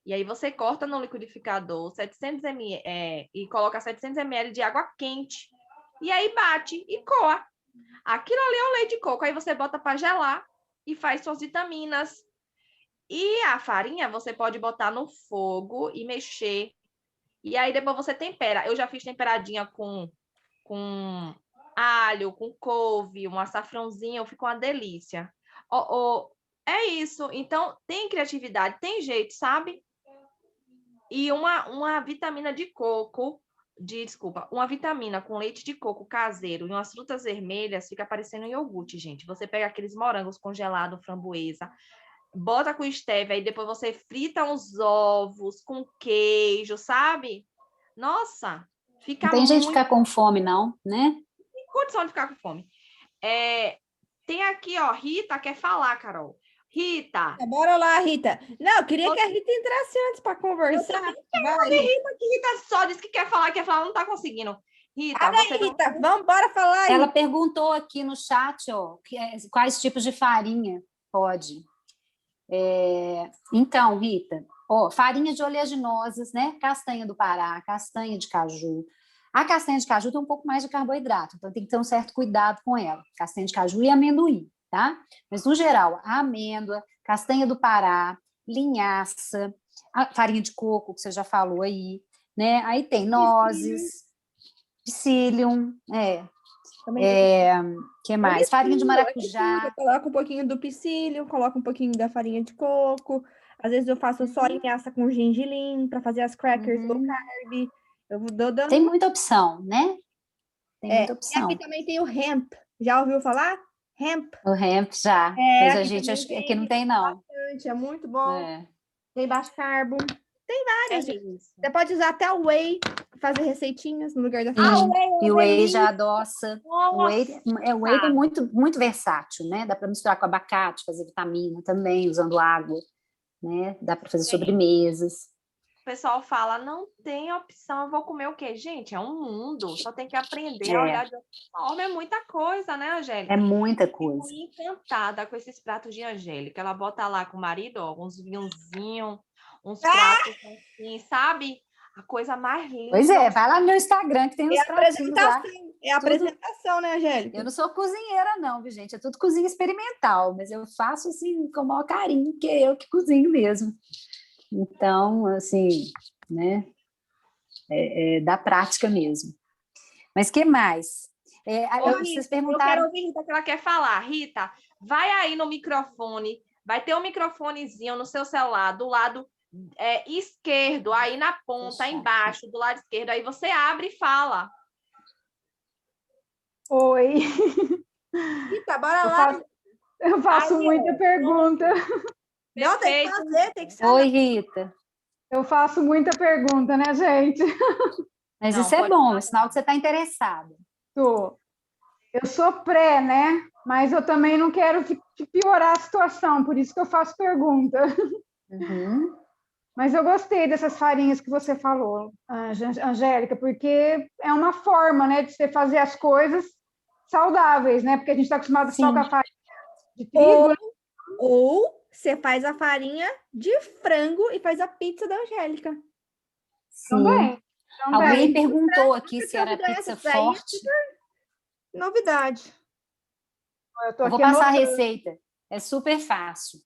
E aí você corta no liquidificador 700 ml, e coloca 700 ml de água quente. E aí bate e coa. Aquilo ali é o leite de coco. Aí você bota para gelar e faz suas vitaminas. E a farinha você pode botar no fogo e mexer. E aí depois você tempera. Eu já fiz temperadinha com alho, com couve, um açafrãozinho, fica uma delícia. É isso. Então, tem criatividade, tem jeito, sabe? E uma vitamina de coco, uma vitamina com leite de coco caseiro e umas frutas vermelhas fica parecendo um iogurte, gente. Você pega aqueles morangos congelados, framboesa, bota com stevia, aí depois você frita uns ovos com queijo, sabe? Nossa, fica Não tem jeito de muito... ficar com fome, não, né? Tem condição de ficar com fome. Tem aqui, ó, Rita quer falar, Carol. Rita. Bora lá, Rita. Não, eu queria que a Rita entrasse antes para conversar. Vai, Rita só disse que quer falar, não tá conseguindo. Rita, você Rita, vamos bora falar aí. Ela perguntou aqui no chat, ó, quais tipos de farinha pode. Então, Rita, ó, farinha de oleaginosas, né? Castanha do Pará, castanha de caju. A castanha de caju tem um pouco mais de carboidrato, então tem que ter um certo cuidado com ela. Castanha de caju e amendoim, tá? Mas, no geral, a amêndoa, castanha do Pará, linhaça, a farinha de coco, que você já falou aí, né? Aí tem nozes, psyllium, que mais? Farinha de maracujá. Coloca um pouquinho do psyllium, coloca um pouquinho da farinha de coco. Às vezes eu faço só linhaça com gengilim para fazer as crackers low carb. Eu vou dando... Tem muita opção, né? Tem muita opção. E aqui também tem o hemp. Já ouviu falar? Hemp. O hemp já. Mas a gente acho que aqui não tem, não. Bastante, é muito bom. Tem baixo carbo. Tem várias. Você pode usar até o whey, fazer receitinhas no lugar da farinha. E o whey já adoça. O whey é muito, muito versátil, né? Dá para misturar com abacate, fazer vitamina também, usando água, né? Dá para fazer sobremesas. O pessoal fala, não tem opção, eu vou comer o quê? Gente, é um mundo, só tem que aprender a olhar de outra forma. É muita coisa, né, Angélica? É muita coisa. Eu fico encantada com esses pratos de Angélica. Ela bota lá com o marido, ó, uns vinhozinhos, uns pratos assim, sabe? A coisa mais linda. Pois é, vai lá no meu Instagram que tem uns pratinhos lá. É a apresentação, né, Angélica? Eu não sou cozinheira, não, viu, gente? É tudo cozinha experimental, mas eu faço assim com o maior carinho, porque é eu que cozinho mesmo. Então, assim, né? Da prática mesmo. Mas que mais? Vocês perguntaram... Eu quero ouvir Rita que ela quer falar. Rita, vai aí no microfone, vai ter um microfonezinho no seu celular, do lado esquerdo, aí na ponta, embaixo, do lado esquerdo, aí você abre e fala. Oi. Rita, bora lá. Eu faço muita pergunta. Não, tem que fazer, tem que saber. Oi, Rita. Eu faço muita pergunta, né, gente? Mas isso é bom, é sinal que você está interessada. Eu sou pré, né? Mas eu também não quero piorar a situação, por isso que eu faço pergunta. Uhum. Mas eu gostei dessas farinhas que você falou, Angélica, porque é uma forma, né, de você fazer as coisas saudáveis, né? Porque a gente está acostumado só com a farinha de trigo. Ou você faz a farinha de frango e faz a pizza da Angélica. Sim. Alguém perguntou aqui se era pizza forte. Novidade. Eu vou passar a receita. É super fácil.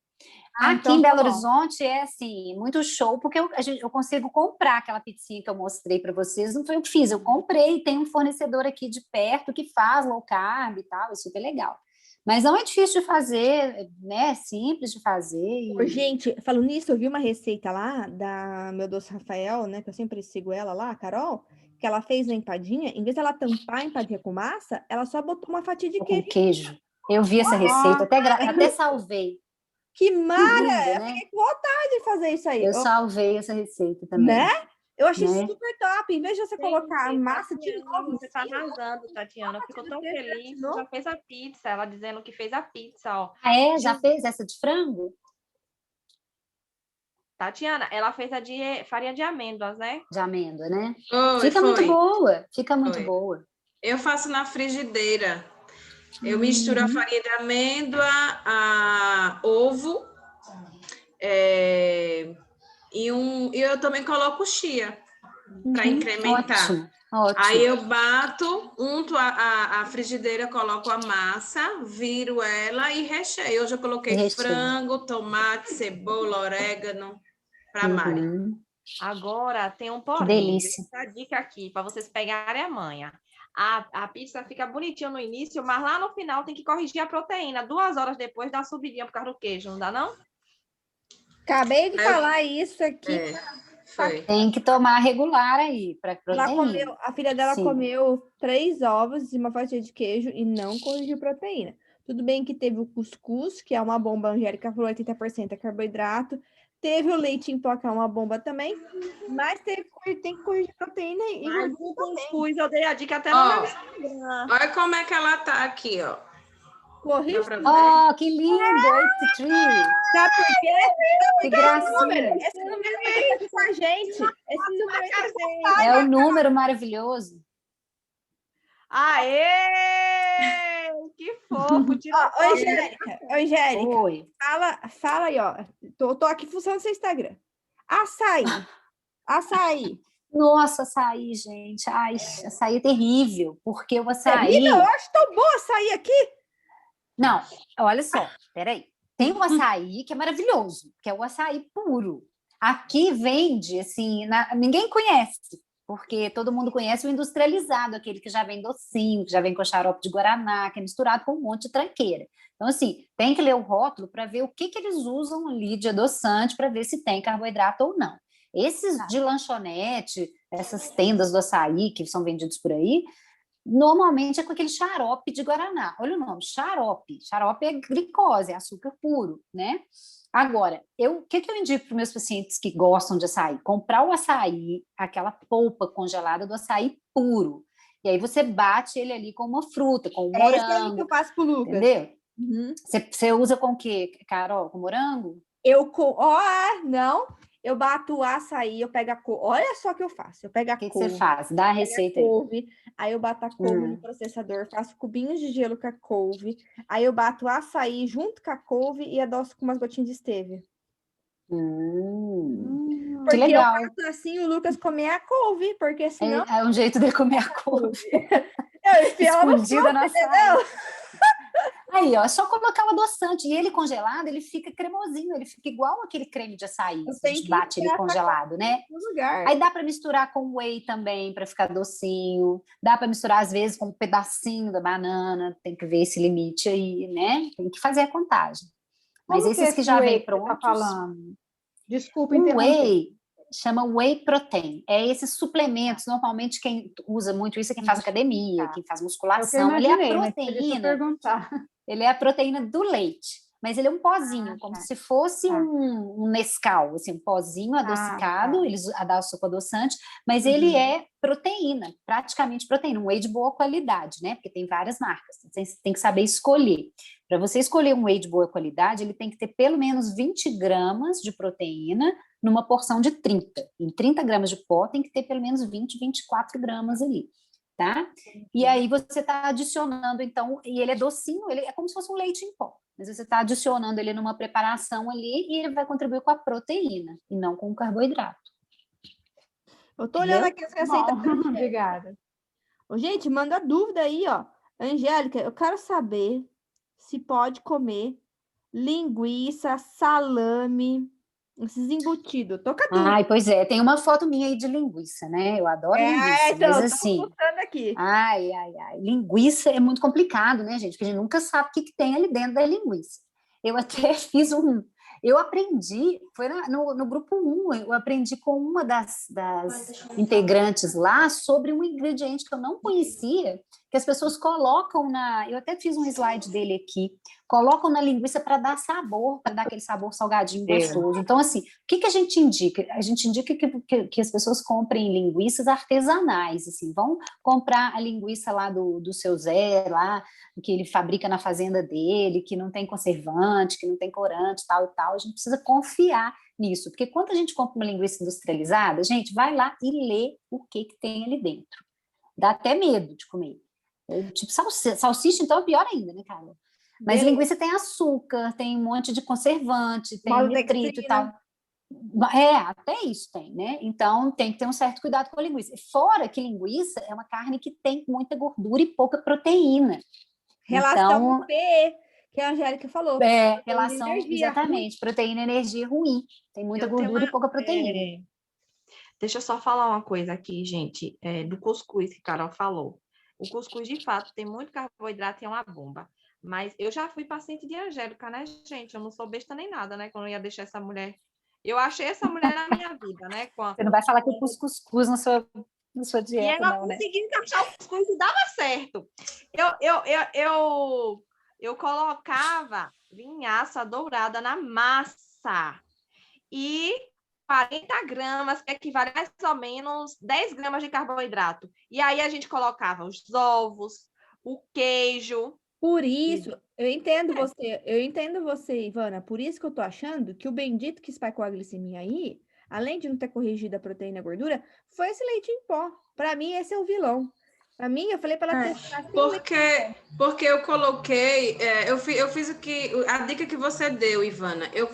Aqui em Belo Horizonte é assim, muito show, porque eu consigo comprar aquela pizzinha que eu mostrei para vocês. Não foi eu que fiz, eu comprei. Tem um fornecedor aqui de perto que faz low carb e tal, é super legal. Mas não é difícil de fazer, né? É simples de fazer. Gente, falando nisso, eu vi uma receita lá da Meu Doce Rafael, né? Que eu sempre sigo ela lá, a Carol, que ela fez na empadinha. Em vez dela tampar a empadinha com massa, ela só botou uma fatia de queijo. Com queijo. Eu vi essa receita, até salvei. Que mara! Né? Eu fiquei com vontade de fazer isso aí. Eu salvei essa receita também. Né? Eu achei super top. Em vez de você colocar massa de novo. Você está arrasando, Tatiana. Ficou tão feliz. Já fez a pizza. Ela dizendo que fez a pizza, ó. Já fez essa de frango? Tatiana, ela fez a de farinha de amêndoas, né? De amêndoa, né? Fica muito boa. Fica muito boa. Eu faço na frigideira. Eu misturo a farinha de amêndoa, ovo, e eu também coloco chia para incrementar. Ótimo, ótimo. Aí eu bato, unto a frigideira, coloco a massa, viro ela e recheio. Hoje eu coloquei Recheio. frango, tomate, cebola, orégano para Mari. Agora tem um Que porém. delícia. Essa dica aqui para vocês pegarem a manha. A pizza fica bonitinha no início, mas lá no final tem que corrigir a proteína. 2 horas depois dá uma subidinha por causa do queijo, não dá não? Acabei de falar isso aqui. Foi. Tem que tomar regular aí, para proteína. A filha dela Sim. comeu 3 ovos e uma fatia de queijo e não corrigiu proteína. Tudo bem que teve o cuscuz, que é uma bomba, a Angélica falou 80% é carboidrato. Teve o leite em pó, que é uma bomba também. Mas tem que corrigir proteína e Mas gordura o também. cuscuz eu dei a dica até no Ó, meu Instagram. Olha como é que ela tá aqui, ó. Corrige. Dá pra ver? Oh, que lindo! 83! Sabe por quê? Que gracinha! Esse número é porque tá aqui com a gente. Esse número é presente. É um número maravilhoso. Aê! Que fofo! Tira Ó, Angélica, Oi. fala aí, ó. Tô aqui funcionando seu Instagram. Açaí. Nossa, açaí, gente. Ai, açaí é terrível, porque o açaí... Terrível? Eu acho tão bom açaí aqui. Não, olha só, peraí. Tem o açaí que é maravilhoso, que é o açaí puro. Aqui vende, assim, ninguém conhece, porque todo mundo conhece o industrializado, aquele que já vem docinho, que já vem com xarope de guaraná, que é misturado com um monte de tranqueira. Então, assim, tem que ler o rótulo para ver o que eles usam ali de adoçante, para ver se tem carboidrato ou não. Esses de lanchonete, essas tendas do açaí que são vendidos por aí, normalmente é com aquele xarope de guaraná. Olha o nome, xarope. Xarope é glicose, é açúcar puro, né? Agora, o que eu indico para os meus pacientes que gostam de açaí? Comprar o açaí, aquela polpa congelada do açaí puro. E aí você bate ele ali com uma fruta, com um É esse aí que morango. eu faço pro Lucas. Entendeu? Uhum. Você usa com o quê, Carol? Com morango? Não. Eu bato o açaí, eu pego a couve. Olha só o que eu faço. Eu pego a O que couve. você faz? Dá a receita aí. Couve, aí eu bato a couve no processador, faço cubinhos de gelo com a couve, aí eu bato o açaí junto com a couve e adoço com umas gotinhas de stevia. Que Porque legal. eu faço assim o Lucas comer a couve, porque senão... É um jeito de comer a couve. Eu enfio ela no Escondida na entendeu? sala. Aí, ó, é só colocar o adoçante. E ele congelado, ele fica cremosinho, ele fica igual aquele creme de açaí, Eu se a tenho gente que bate ele enfiar congelado, né? no lugar. Aí dá para misturar com whey também, para ficar docinho. Dá para misturar, às vezes, com um pedacinho da banana. Tem que ver esse limite aí, né? Tem que fazer a contagem. Mas Como esses é que esse já whey vêm que você tá prontos... falando? Desculpa O interromper. whey chama whey protein. É esses suplementos, normalmente quem usa muito isso é quem faz academia, quem faz É o que eu musculação. Ele é a imaginei, mas deixa eu proteína, perguntar. ele é a proteína do leite, mas ele é um pozinho, como se fosse um Nescau, assim, um pozinho adocicado, eles adoçam com adoçante, mas ele é proteína, praticamente proteína, um whey de boa qualidade, né? Porque tem várias marcas, você tem que saber escolher. Para você escolher um whey de boa qualidade, ele tem que ter pelo menos 20 gramas de proteína numa porção de 30. Em 30 gramas de pó, tem que ter pelo menos 20, 24 gramas ali, tá? E aí você está adicionando, então, e ele é docinho, ele é como se fosse um leite em pó, mas você está adicionando ele numa preparação ali e ele vai contribuir com a proteína, e não com o carboidrato. Eu tô olhando aqui as receitas. Obrigada. Gente, manda dúvida aí, ó. Angélica, eu quero saber se pode comer linguiça, salame, esses embutidos. Tô com a dúvida. Ai, pois é, tem uma foto minha aí de linguiça, né? Eu adoro linguiça, então, mas tô assim... botando aqui. Ai. Linguiça é muito complicado, né, gente? Porque a gente nunca sabe o que tem ali dentro da linguiça. Eu até fiz eu aprendi, foi no grupo 1, eu aprendi com uma das integrantes lá sobre um ingrediente que eu não conhecia, que as pessoas colocam eu até fiz um slide dele aqui, colocam na linguiça para dar sabor, para dar aquele sabor salgadinho gostoso. Então, assim, o que a gente indica? A gente indica que as pessoas comprem linguiças artesanais, assim, vão comprar a linguiça lá do seu Zé, lá, que ele fabrica na fazenda dele, que não tem conservante, que não tem corante, tal e tal. A gente precisa confiar nisso, porque quando a gente compra uma linguiça industrializada, gente, vai lá e lê o que tem ali dentro. Dá até medo de comer. Tipo salsicha, então é pior ainda, né, Carla? Mas linguiça tem açúcar, tem um monte de conservante, tem nitrito e tal. Até isso tem, né? Então, tem que ter um certo cuidado com a linguiça. Fora que linguiça é uma carne que tem muita gordura e pouca proteína. Relação Então, PE, que a Angélica falou. relação, Energia exatamente, proteína e energia ruim. Tem muita Eu tenho gordura e pouca proteína. Deixa eu só falar uma coisa aqui, gente, do cuscuz que a Carol falou. O cuscuz, de fato, tem muito carboidrato e é uma bomba. Mas eu já fui paciente de Angélica, né, gente? Eu não sou besta nem nada, né? Quando eu ia deixar essa mulher... Eu achei essa mulher na minha vida, né? Você não vai falar que eu pus cuscuz na sua E dieta, ela não, né? conseguia encaixar o cuscuz e dava certo. Eu colocava linhaça dourada na massa e 40 gramas, que equivale a mais ou menos 10 gramas de carboidrato. E aí a gente colocava os ovos, o queijo. Por isso, eu entendo você, Ivana. Por isso que eu tô achando que o bendito que espicou a glicemia aí, além de não ter corrigido a proteína e a gordura, foi esse leite em pó. Para mim, esse é o vilão. Para mim, eu falei para ela testar sem leite em pó. Porque eu coloquei, eu fiz a dica que você deu, Ivana. Eu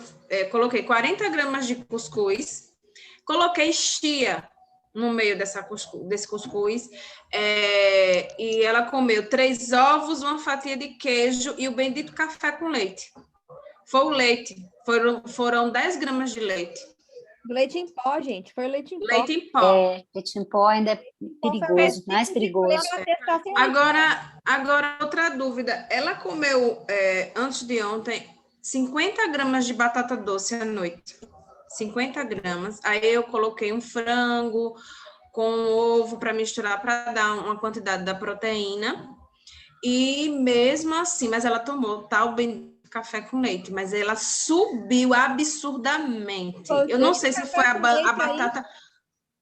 coloquei 40 gramas de cuscuz, coloquei chia no meio desse cuscuz, e ela comeu 3 ovos, uma fatia de queijo e o bendito café com leite. Foi o leite, foram 10 gramas de leite. Leite em pó, gente, foi o leite em pó. Leite em pó. Leite em pó ainda é perigoso, mais perigoso. Agora, outra dúvida. Ela comeu, antes de ontem, 50 gramas de batata doce à noite. 50 gramas. Aí eu coloquei um frango com ovo para misturar, para dar uma quantidade da proteína. E mesmo assim, mas ela tomou tal café com leite, mas ela subiu absurdamente. Eu não sei se foi a batata,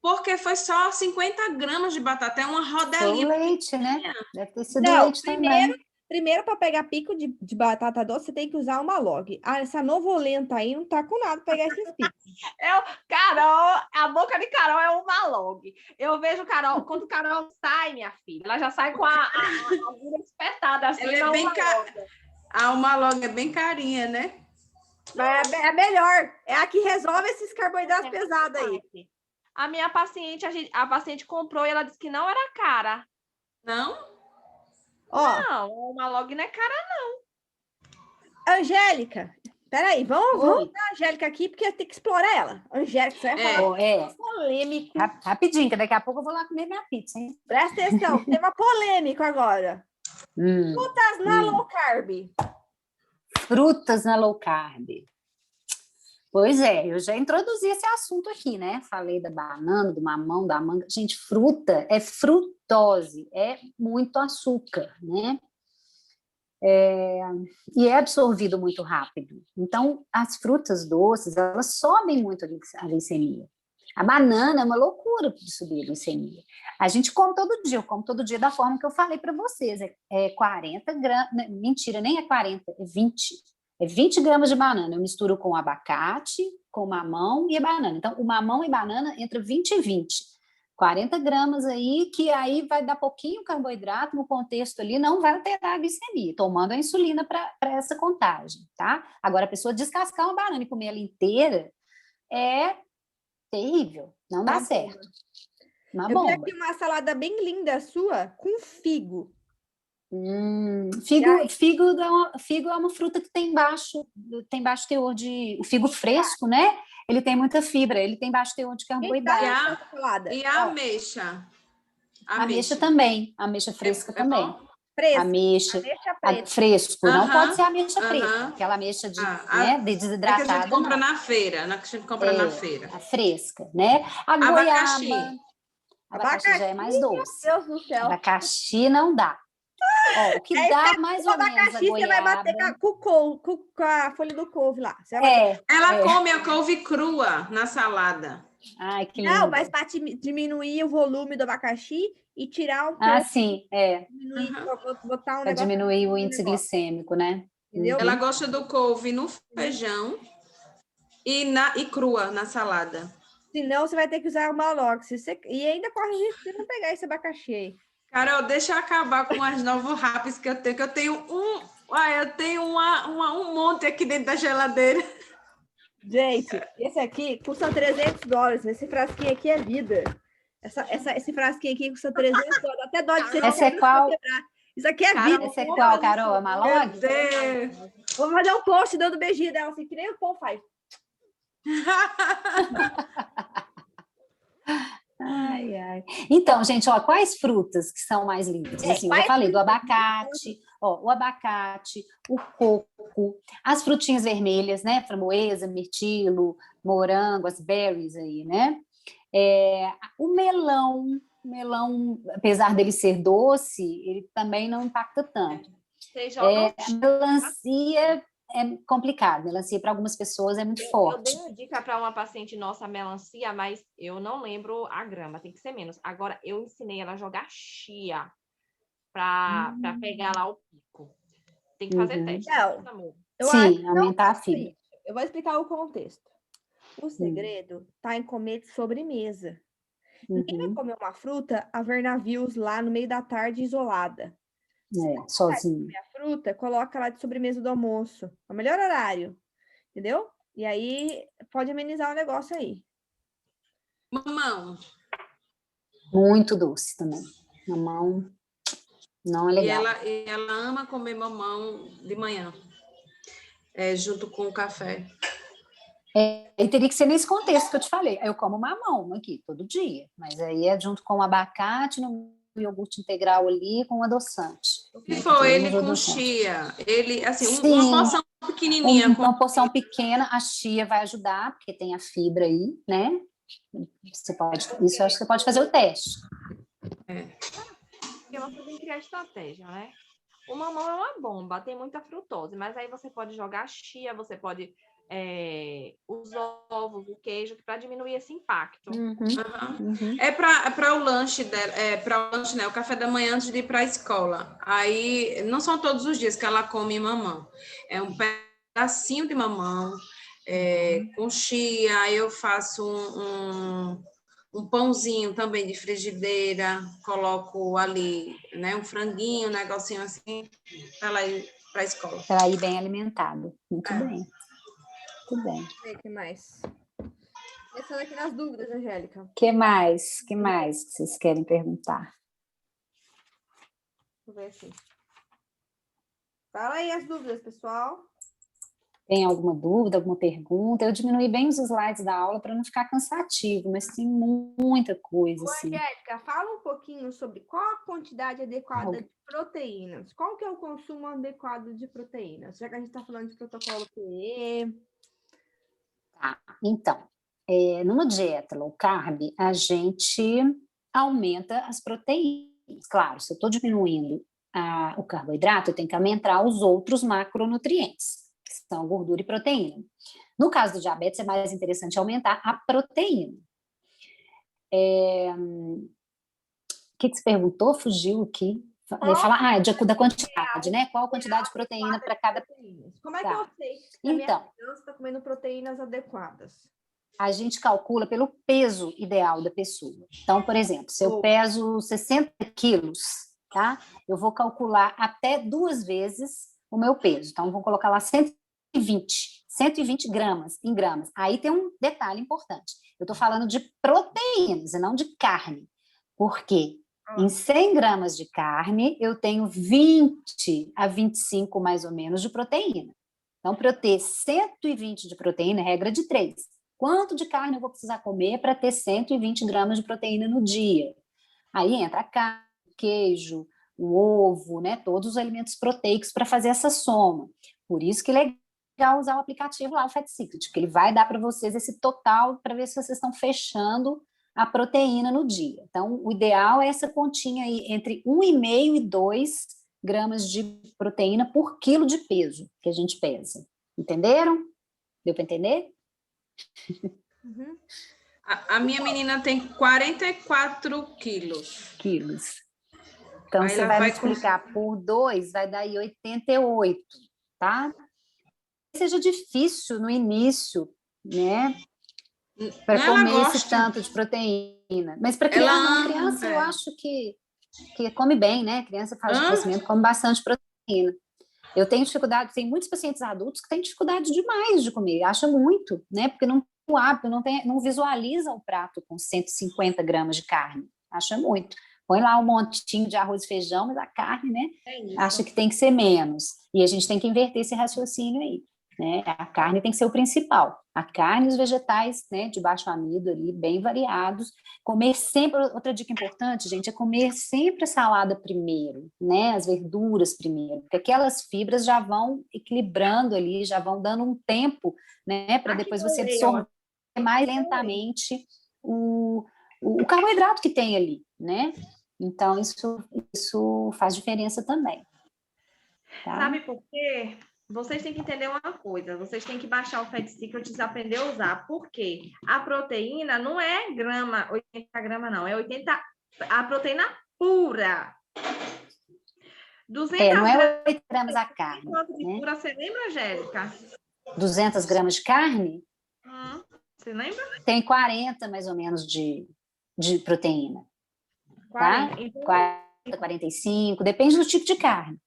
porque foi só 50 gramas de batata, é uma rodelinha. Foi o leite, né? Deve ter sido leite também. Primeiro, para pegar pico de batata doce, você tem que usar uma log. Essa novolenta aí não tá com nada para pegar esses picos. Carol, a boca de Carol é uma log. Eu vejo Carol, quando Carol sai, minha filha, ela já sai com a agulha espetada assim. Ela é bem uma log é bem carinha, né? Mas é melhor. É a que resolve esses carboidratos pesados aí. A minha paciente, a paciente comprou e ela disse que não era cara. Não? Não, uma log não é cara, não. Angélica, peraí, vamos dar a Angélica aqui, porque tem que explorar ela. Angélica, você vai falar polêmico. Rapidinho, que daqui a pouco eu vou lá comer minha pizza, hein? Presta atenção, tema polêmico agora. Frutas na low carb. Frutas na low carb. Pois eu já introduzi esse assunto aqui, né? Falei da banana, do mamão, da manga. Gente, fruta é frutose, é muito açúcar, né? E é absorvido muito rápido. Então, as frutas doces, elas sobem muito a glicemia. A banana é uma loucura de subir a glicemia. A gente come todo dia, eu como todo dia da forma que eu falei para vocês. 40 gramas, mentira, nem é 40, é 20. É 20 gramas de banana. Eu misturo com abacate, com mamão e a banana. Então, o mamão e banana entre 20 e 20. 40 gramas aí, que aí vai dar pouquinho carboidrato no contexto ali, não vai alterar a glicemia, tomando a insulina para essa contagem, tá? Agora, a pessoa descascar uma banana e comer ela inteira é terrível, não dá certo. Uma bomba. Eu vi aqui uma salada bem linda sua com figo. Figo é uma fruta que tem baixo teor de... O figo fresco, né? Ele tem muita fibra, ele tem baixo teor de carboidrato. E a ameixa? A ameixa também, a ameixa fresca também. Ameixa fresco, não pode ser ameixa preta, aquela ameixa de desidratada. É que a gente compra na feira, na feira. A fresca, né? A goiaba. Abacaxi já é mais doce. Meu Deus do céu. Abacaxi não dá. O que dá mais ou menos a goiaba... Você vai bater com a folha do couve lá. Ela come a couve crua na salada. Ai, que lindo. Não, mas para diminuir o volume do abacaxi e tirar um pouco. Sim, botar um para diminuir o índice glicêmico, né? Entendeu? Ela gosta do couve no feijão e crua na salada. Senão você vai ter que usar o Malox. E ainda corre risco de não pegar esse abacaxi aí. Carol, deixa eu acabar com as novos rápidos que eu tenho. Que eu tenho um monte aqui dentro da geladeira. Gente, esse aqui custa $300. Esse frasquinho aqui é vida. Esse frasquinho aqui custa $300. Até dó de ser. Essa é qual? Isso aqui é vida. Essa é qual, Carol? A Meu Malog? Deus! Vou fazer um post dando beijinho dela, assim, que nem o povo faz. Ai, ai. Então, gente, ó, quais frutas que são mais lindas? Assim, eu já falei do abacate, ó, o abacate, o coco, as frutinhas vermelhas, né? Framboesa, mirtilo, morango, as berries aí, né? O melão, apesar dele ser doce, ele também não impacta tanto. Vocês jogam A melancia é complicado, melancia para algumas pessoas é muito Eu forte. dei uma dica para uma paciente nossa, melancia, mas eu não lembro a grama, tem que ser menos. Agora, eu ensinei ela a jogar chia para pegar lá o pico. Tem que fazer teste. Não. Amor. Eu Sim, acho que não aumentar a faço fibra. isso. Eu vou explicar o contexto. O segredo está em comer de sobremesa. Ninguém vai comer uma fruta a ver navios lá no meio da tarde isolada. Sozinho. A fruta, coloca lá de sobremesa do almoço. É o melhor horário. Entendeu? E aí pode amenizar o negócio aí. Mamão. Muito doce também. Mamão não é legal. E ela ama comer mamão de manhã, junto com o café. E teria que ser nesse contexto que eu te falei. Eu como mamão aqui todo dia, mas aí é junto com o abacate, no iogurte integral ali, com um adoçante. O que for, ele com chia, ele, assim, uma porção pequenininha. Uma porção pequena, a chia vai ajudar, porque tem a fibra aí, né? Isso eu acho que você pode fazer o teste. Porque você tem que criar estratégia, né? O mamão é uma bomba, tem muita frutose, mas aí você pode jogar chia, você pode os ovos, o queijo, para diminuir esse impacto. É para o lanche dela, para o lanche, né? O café da manhã antes de ir para a escola. Aí não são todos os dias que ela come mamão. É um pedacinho de mamão com chia. Aí eu faço um pãozinho também de frigideira, coloco ali, né? Um franguinho, um negocinho assim, para ela ir para a escola. Para ir bem alimentado. Muito bem. Muito bem. O que mais? Pensando aqui nas dúvidas, Angélica. O que mais que vocês querem perguntar? Deixa eu ver aqui. Fala aí as dúvidas, pessoal. Tem alguma dúvida, alguma pergunta? Eu diminuí bem os slides da aula para não ficar cansativo, mas tem muita coisa. Assim. Angélica, fala um pouquinho sobre qual a quantidade adequada de proteínas. Qual que é o consumo adequado de proteínas? Já que a gente está falando de protocolo PE. Então, numa dieta low carb, a gente aumenta as proteínas. Claro, se eu estou diminuindo o carboidrato, eu tenho que aumentar os outros macronutrientes, que são gordura e proteína. No caso do diabetes, é mais interessante aumentar a proteína. O que você perguntou? Fugiu aqui. Falar da quantidade, né? Qual a quantidade de proteína para cada... Como é que eu sei que a minha criança está comendo proteínas adequadas? A gente calcula pelo peso ideal da pessoa. Então, por exemplo, se eu peso 60 quilos, tá? Eu vou calcular até 2 vezes o meu peso. Então, vou colocar lá 120 gramas em gramas. Aí tem um detalhe importante. Eu estou falando de proteínas e não de carne. Por quê? Em 100 gramas de carne, eu tenho 20 a 25, mais ou menos, de proteína. Então, para eu ter 120 de proteína, regra de 3. Quanto de carne eu vou precisar comer para ter 120 gramas de proteína no dia? Aí entra a carne, o queijo, o ovo, né? Todos os alimentos proteicos para fazer essa soma. Por isso que é legal usar o aplicativo lá, o Fat Secret, que ele vai dar para vocês esse total para ver se vocês estão fechando a proteína no dia. Então, o ideal é essa continha aí, entre 1,5 e 2 gramas de proteína por quilo de peso que a gente pesa. Entenderam? Deu para entender? A minha menina tem 44 quilos. Então, aí você vai multiplicar por 2, vai dar aí 88, tá? Seja difícil no início, né? Para comer esse tanto de proteína. Mas para criança, eu acho que come bem, né? Criança faz crescimento, come bastante proteína. Eu tenho dificuldade, tem muitos pacientes adultos que têm dificuldade demais de comer, acha muito, né? Porque não tem o hábito, não visualiza o prato com 150 gramas de carne, acha muito. Põe lá um montinho de arroz e feijão, mas a carne, né? Acha que tem que ser menos. E a gente tem que inverter esse raciocínio aí, né? A carne tem que ser o principal. A carne e os vegetais, né, de baixo amido ali, bem variados. Comer sempre, outra dica importante, gente, é comer sempre a salada primeiro, né? As verduras primeiro, porque aquelas fibras já vão equilibrando ali, já vão dando um tempo, né, para depois você absorver mais lentamente o carboidrato que tem ali, né? Então, isso faz diferença também. Tá? Sabe por quê? Vocês têm que entender uma coisa, vocês têm que baixar o Fat Secrets e aprender a usar. Por quê? A proteína não é 80 gramas não, é 80, a proteína pura. 200 não é 8 gramas a carne. De pura, você lembra, Angélica? 200 gramas de carne? Você lembra? Tem 40, mais ou menos, de proteína. 40, tá? Então, 40, 45, depende do tipo de carne.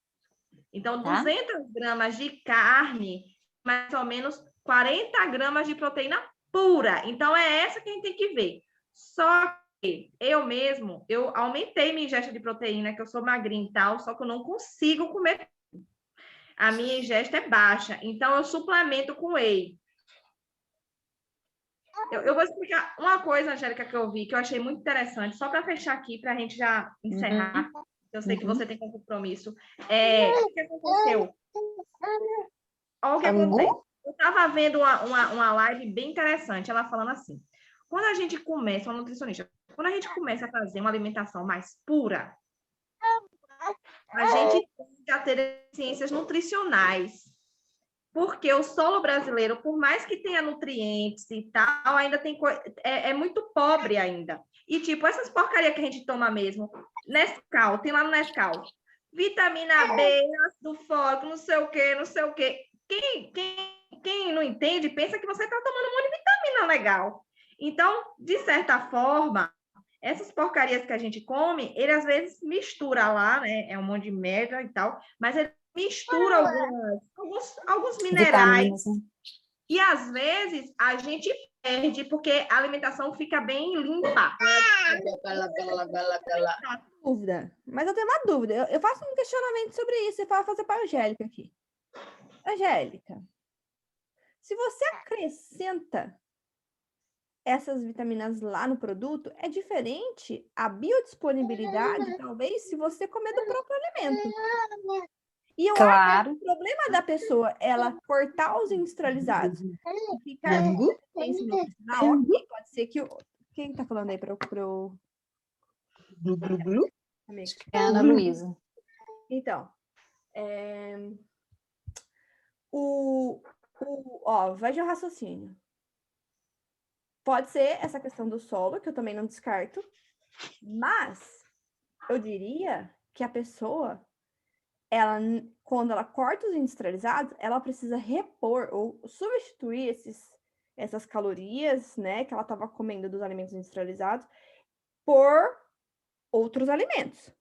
Então, 200 gramas de carne, mais ou menos 40 gramas de proteína pura. Então, é essa que a gente tem que ver. Só que eu aumentei minha ingesta de proteína, que eu sou magrinha e tal, só que eu não consigo comer. A minha ingesta é baixa. Então, eu suplemento com whey. Eu vou explicar uma coisa, Angélica, que eu vi, que eu achei muito interessante, só para fechar aqui, para a gente já encerrar. Eu sei que você tem compromisso. O que aconteceu? Olha o que acontece. Eu estava vendo uma live bem interessante, ela falando assim, quando a gente começa, uma nutricionista, quando a gente começa a fazer uma alimentação mais pura, a gente tem que ter ciências nutricionais. Porque o solo brasileiro, por mais que tenha nutrientes e tal, ainda tem é muito pobre ainda. E, tipo, essas porcarias que a gente toma mesmo, Nescau, tem lá no Nescau, vitamina B, ácido fólico, não sei o quê, não sei o quê. Quem não entende, pensa que você está tomando um monte de vitamina legal. Então, de certa forma, essas porcarias que a gente come, ele às vezes mistura lá, né? É um monte de merda e tal, mas ele mistura alguns minerais. Vitaminas, né? E às vezes a gente perde, porque a alimentação fica bem limpa. Dúvida. Mas eu tenho uma dúvida. Eu faço um questionamento sobre isso. Você fala fazer para a Angélica aqui. Angélica, se você acrescenta essas vitaminas lá no produto, é diferente a biodisponibilidade, talvez, se você comer do próprio alimento. E eu acho que o problema da pessoa, ela cortar os industrializados e ficar com deficiência nutricional, ok, pode ser que... Quem tá falando aí para o... É a Ana Luísa. Então, veja o raciocínio. Pode ser essa questão do solo, que eu também não descarto, mas eu diria que a pessoa, quando ela corta os industrializados, ela precisa repor ou substituir essas calorias, né, que ela estava comendo dos alimentos industrializados por outros alimentos.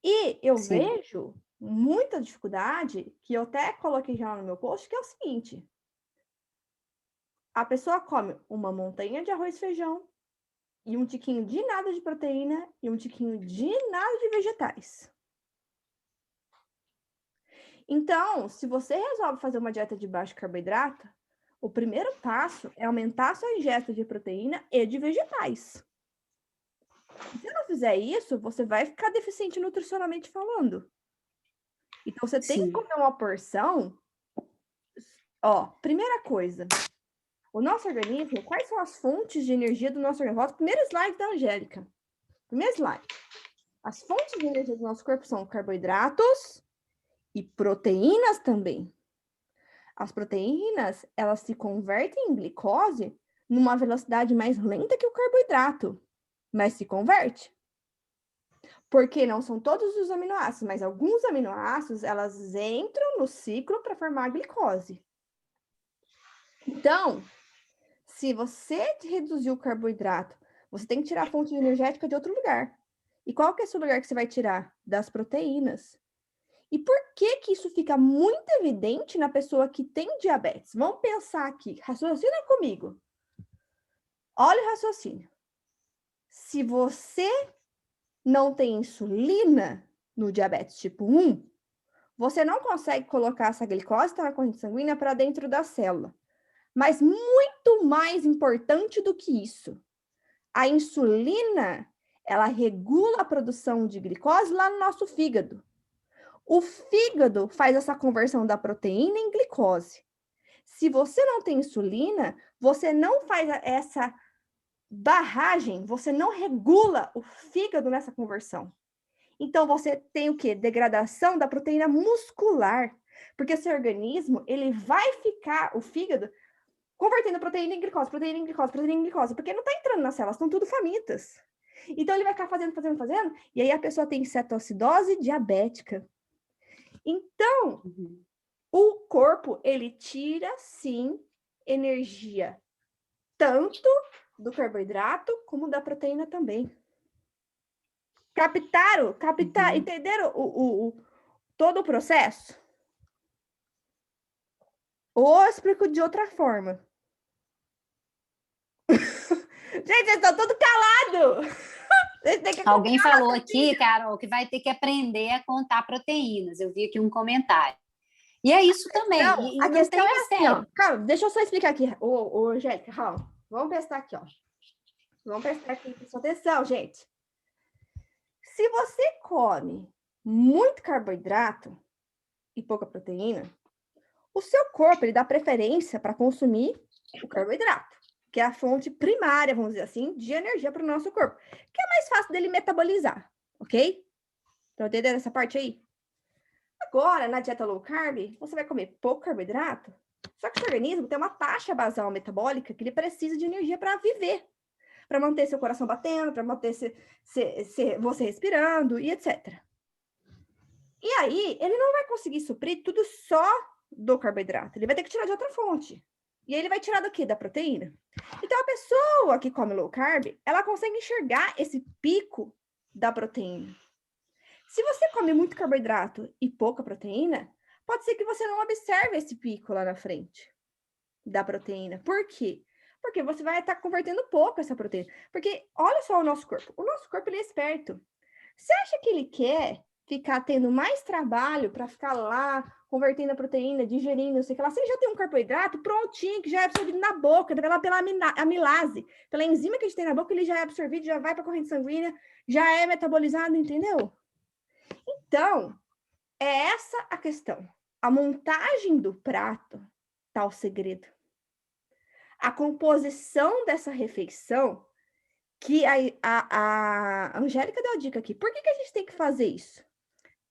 E eu vejo muita dificuldade, que eu até coloquei já no meu post, que é o seguinte: a pessoa come uma montanha de arroz e feijão e um tiquinho de nada de proteína e um tiquinho de nada de vegetais. Então, se você resolve fazer uma dieta de baixo carboidrato, o primeiro passo é aumentar a sua ingesta de proteína e de vegetais. Se você não fizer isso, você vai ficar deficiente nutricionalmente falando. Então, você tem que comer uma porção. Primeira coisa, o nosso organismo, quais são as fontes de energia do nosso organismo? Primeiro slide da Angélica. Primeiro slide. As fontes de energia do nosso corpo são carboidratos e proteínas também. As proteínas, elas se convertem em glicose numa velocidade mais lenta que o carboidrato, mas se converte. Porque não são todos os aminoácidos, mas alguns aminoácidos, elas entram no ciclo para formar a glicose. Então, se você reduzir o carboidrato, você tem que tirar a fonte energética de outro lugar. E qual que é esse lugar que você vai tirar? Das proteínas. E por que que isso fica muito evidente na pessoa que tem diabetes? Vamos pensar aqui, raciocina comigo. Olha o raciocínio. Se você não tem insulina no diabetes tipo 1, você não consegue colocar essa glicose que está na corrente sanguínea para dentro da célula. Mas muito mais importante do que isso, a insulina, ela regula a produção de glicose lá no nosso fígado. O fígado faz essa conversão da proteína em glicose. Se você não tem insulina, você não faz essa barragem, você não regula o fígado nessa conversão. Então, você tem o quê? Degradação da proteína muscular. Porque seu organismo, ele vai ficar, o fígado, convertendo proteína em glicose, proteína em glicose, proteína em glicose, porque não está entrando nas células, estão tudo famintas. Então, ele vai ficar fazendo, e aí a pessoa tem cetoacidose diabética. Então, o corpo, ele tira, sim, energia, tanto do carboidrato como da proteína também. Captaram? Entenderam todo o processo? Ou eu explico de outra forma? Gente, eles estão todos calados! Alguém falou aqui, Carol, que vai ter que aprender a contar proteínas. Eu vi aqui um comentário. E é isso também. Não, a questão é assim, ó. Calma, deixa eu só explicar aqui. Ô, Angélica, calma. Vamos prestar aqui, ó. Vamos prestar aqui. Presta atenção, gente. Se você come muito carboidrato e pouca proteína, o seu corpo ele dá preferência para consumir o carboidrato, que é a fonte primária, vamos dizer assim, de energia para o nosso corpo, que é mais fácil dele metabolizar, ok? Estão entendendo essa parte aí? Agora, na dieta low carb, você vai comer pouco carboidrato, só que o seu organismo tem uma taxa basal metabólica que ele precisa de energia para viver, para manter seu coração batendo, para manter você respirando e etc. E aí, ele não vai conseguir suprir tudo só do carboidrato, ele vai ter que tirar de outra fonte. E aí ele vai tirar do quê? Da proteína. Então, a pessoa que come low carb, ela consegue enxergar esse pico da proteína. Se você come muito carboidrato e pouca proteína, pode ser que você não observe esse pico lá na frente da proteína. Por quê? Porque você vai estar convertendo pouco essa proteína. Porque olha só o nosso corpo. O nosso corpo ele é esperto. Você acha que ele quer ficar tendo mais trabalho para ficar lá convertendo a proteína, digerindo, não sei o que lá? Se ele já tem um carboidrato prontinho, que já é absorvido na boca, pela amilase, pela enzima que a gente tem na boca, ele já é absorvido, já vai para a corrente sanguínea, já é metabolizado, entendeu? Então, é essa a questão. A montagem do prato está o segredo. A composição dessa refeição, que a Angélica deu a dica aqui. Por que a gente tem que fazer isso?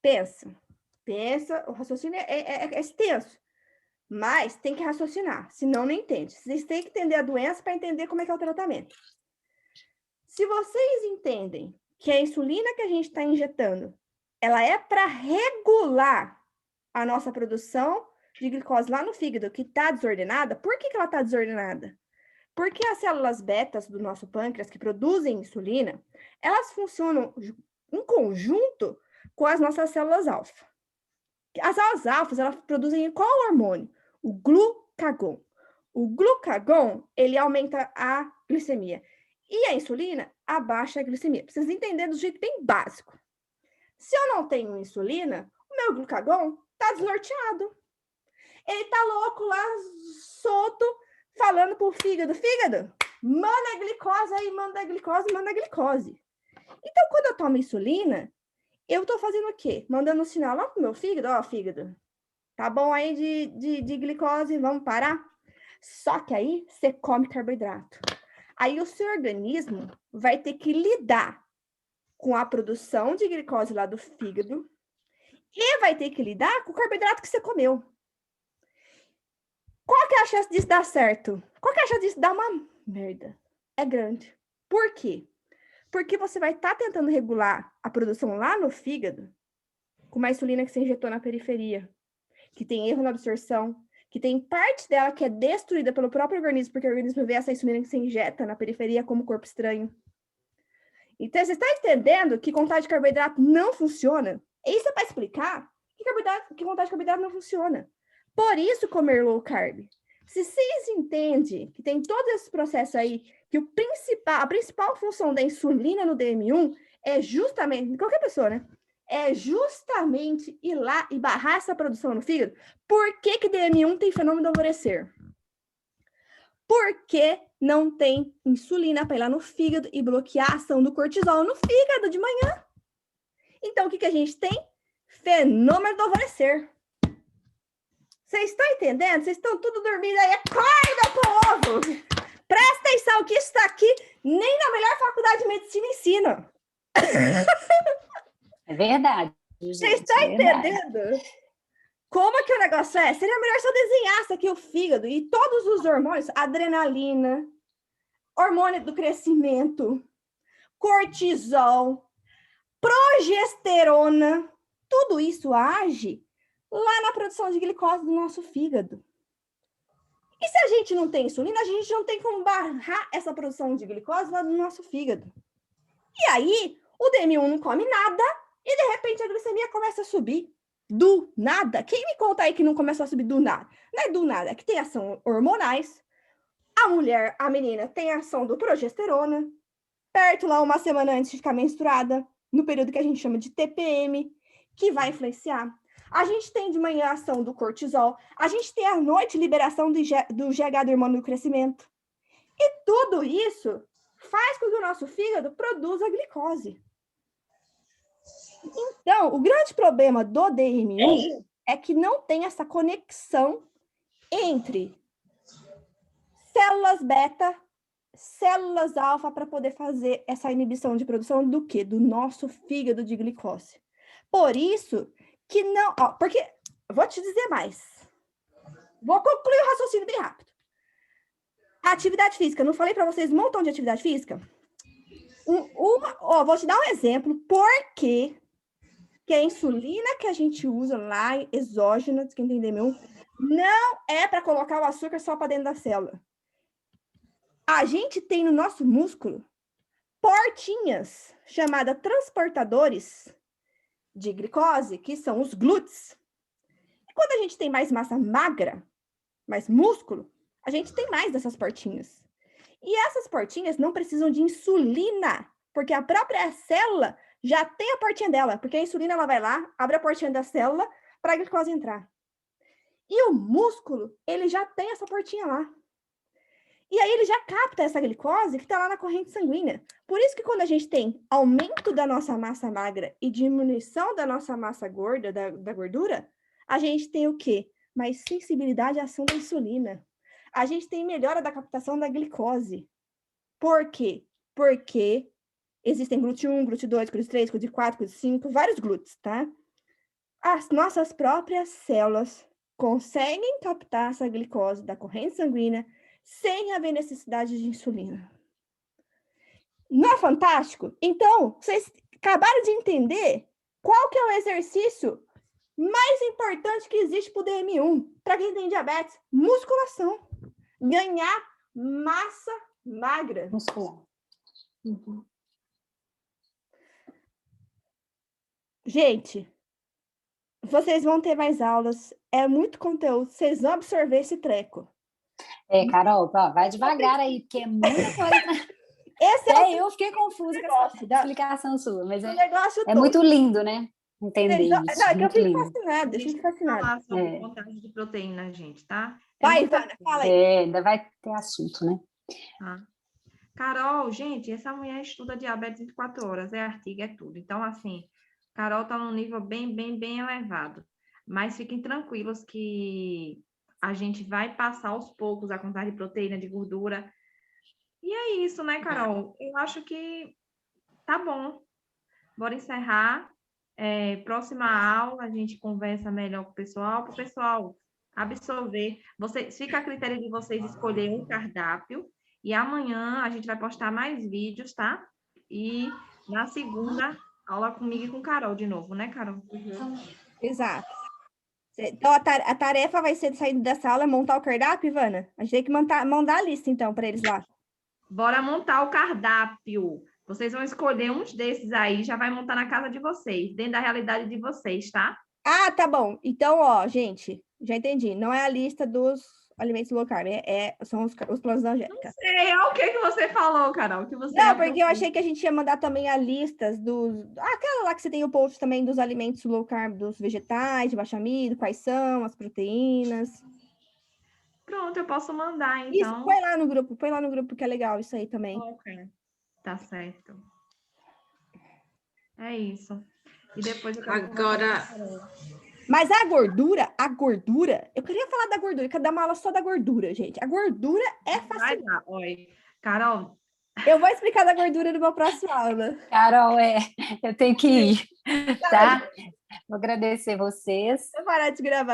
Pensa, o raciocínio é extenso, mas tem que raciocinar, senão não entende. Vocês têm que entender a doença para entender como é que é o tratamento. Se vocês entendem que a insulina que a gente está injetando, ela é para regular a nossa produção de glicose lá no fígado, que está desordenada. Por que ela está desordenada? Porque as células betas do nosso pâncreas, que produzem insulina, elas funcionam em conjunto com as nossas células alfa. As células alfas, elas produzem qual hormônio? O glucagon. O glucagon, ele aumenta a glicemia. E a insulina abaixa a glicemia. Precisa entender do jeito bem básico. Se eu não tenho insulina, o meu glucagon está desnorteado. Ele está louco lá, solto, falando pro fígado, manda a glicose aí, manda a glicose. Então, quando eu tomo insulina, eu estou fazendo o quê? Mandando um sinal lá pro meu fígado, ó, fígado, tá bom aí de glicose, vamos parar? Só que aí, você come carboidrato. Aí, o seu organismo vai ter que lidar com a produção de glicose lá do fígado e vai ter que lidar com o carboidrato que você comeu. Qual que é a chance disso dar certo? Qual que é a chance disso dar uma merda? É grande. Por quê? Porque você vai estar tentando regular a produção lá no fígado com uma insulina que você injetou na periferia, que tem erro na absorção, que tem parte dela que é destruída pelo próprio organismo, porque o organismo vê essa insulina que você injeta na periferia como corpo estranho. Então, você está entendendo que contagem de carboidrato não funciona? Isso é para explicar que contagem de carboidrato não funciona. Por isso, comer low carb. Se vocês entendem que tem todo esse processo aí, que a principal função da insulina no DM1 é justamente, qualquer pessoa, né? É justamente ir lá e barrar essa produção no fígado. Por que que DM1 tem fenômeno do alvorecer? Porque não tem insulina para ir lá no fígado e bloquear a ação do cortisol no fígado de manhã. Então, o que que a gente tem? Fenômeno do alvorecer. Vocês estão entendendo? Vocês estão tudo dormindo aí. Acorda, povo! Presta atenção que isso está aqui nem na melhor faculdade de medicina ensina. É verdade. Vocês estão entendendo? Como que o negócio é? Seria melhor se eu desenhasse aqui o fígado e todos os hormônios, adrenalina, hormônio do crescimento, cortisol, progesterona, tudo isso age lá na produção de glicose do nosso fígado. E se a gente não tem insulina, a gente não tem como barrar essa produção de glicose lá no nosso fígado. E aí, o DM1 não come nada e, de repente, a glicemia começa a subir. Do nada. Quem me conta aí que não começou a subir do nada? Não é do nada, é que tem ação hormonais. A menina, tem ação do progesterona, perto lá uma semana antes de ficar menstruada, no período que a gente chama de TPM, que vai influenciar. A gente tem de manhã a ação do cortisol, a gente tem à noite liberação do GH, do hormônio do crescimento. E tudo isso faz com que o nosso fígado produza glicose. Então, o grande problema do DM1 é que não tem essa conexão entre células beta, células alfa para poder fazer essa inibição de produção do quê? Do nosso fígado de glicose. Por isso que não... porque, vou te dizer mais. Vou concluir o raciocínio bem rápido. A atividade física, não falei para vocês um montão de atividade física? Vou te dar um exemplo, porque que a insulina que a gente usa lá, exógena, quem tem DM1, não é para colocar o açúcar só para dentro da célula. A gente tem no nosso músculo portinhas chamadas transportadores de glicose, que são os glúteos. E quando a gente tem mais massa magra, mais músculo, a gente tem mais dessas portinhas. E essas portinhas não precisam de insulina, porque a própria célula já tem a portinha dela, porque a insulina ela vai lá, abre a portinha da célula para a glicose entrar. E o músculo, ele já tem essa portinha lá. E aí ele já capta essa glicose que está lá na corrente sanguínea. Por isso que quando a gente tem aumento da nossa massa magra e diminuição da nossa massa gorda, da gordura, a gente tem o quê? Mais sensibilidade à ação da insulina. A gente tem melhora da captação da glicose. Por quê? Porque existem glúteo 1, glúteo 2, glúteo 3, glúteo 4, glúteo 5, vários glúteos, tá? As nossas próprias células conseguem captar essa glicose da corrente sanguínea sem haver necessidade de insulina. Não é fantástico? Então, vocês acabaram de entender qual que é o exercício mais importante que existe para o DM1, para quem tem diabetes? Musculação. Ganhar massa magra. Muscular. Uhum. Gente, vocês vão ter mais aulas, é muito conteúdo, vocês vão absorver esse treco. Carol, vai devagar aí, porque é muita coisa. Eu fiquei confusa com essa explicação sua, mas é muito lindo, né? Entender isso. Não, é que eu fico fascinada, eu fico fascinada. Falar sobre contagem de proteína, gente, tá? Vai, Ivana, fala aí. Ainda vai ter assunto, né? Carol, gente, essa mulher estuda diabetes 24 horas, é artigo, é tudo. Então, assim, Carol tá num nível bem elevado. Mas fiquem tranquilos que a gente vai passar aos poucos a contagem de proteína, de gordura. E é isso, né, Carol? Eu acho que tá bom. Bora encerrar. Próxima aula, a gente conversa melhor com o pessoal, para o pessoal absorver. Fica a critério de vocês escolherem um cardápio. E amanhã a gente vai postar mais vídeos, tá? E na segunda, aula comigo e com Carol de novo, né, Carol? Exato. Então, a tarefa vai ser, saindo dessa aula, montar o cardápio, Ivana? A gente tem que mandar a lista, então, para eles lá. Bora montar o cardápio. Vocês vão escolher uns desses aí, já vai montar na casa de vocês, dentro da realidade de vocês, tá? Ah, tá bom. Então, ó, gente, já entendi. Não é a lista dos alimentos low carb, são os planos da Angélica. Sei, olha o que você falou, Carol, que você Não, porque eu achei que a gente ia mandar também a listas dos... aquela lá que você tem o post também dos alimentos low carb, dos vegetais, de baixo amido, quais são, as proteínas. Pronto, eu posso mandar, Isso, então. põe lá no grupo que é legal isso aí também. Ok, tá certo. É isso. E depois eu quero Agora, Mas a gordura, eu queria falar da gordura, eu quero dar uma aula só da gordura, gente. A gordura é Vai fascinante. dar, oi. Carol, Eu vou explicar da gordura no meu próximo aula. Carol, eu tenho que ir, tá? Vou agradecer vocês. Vou parar de gravar.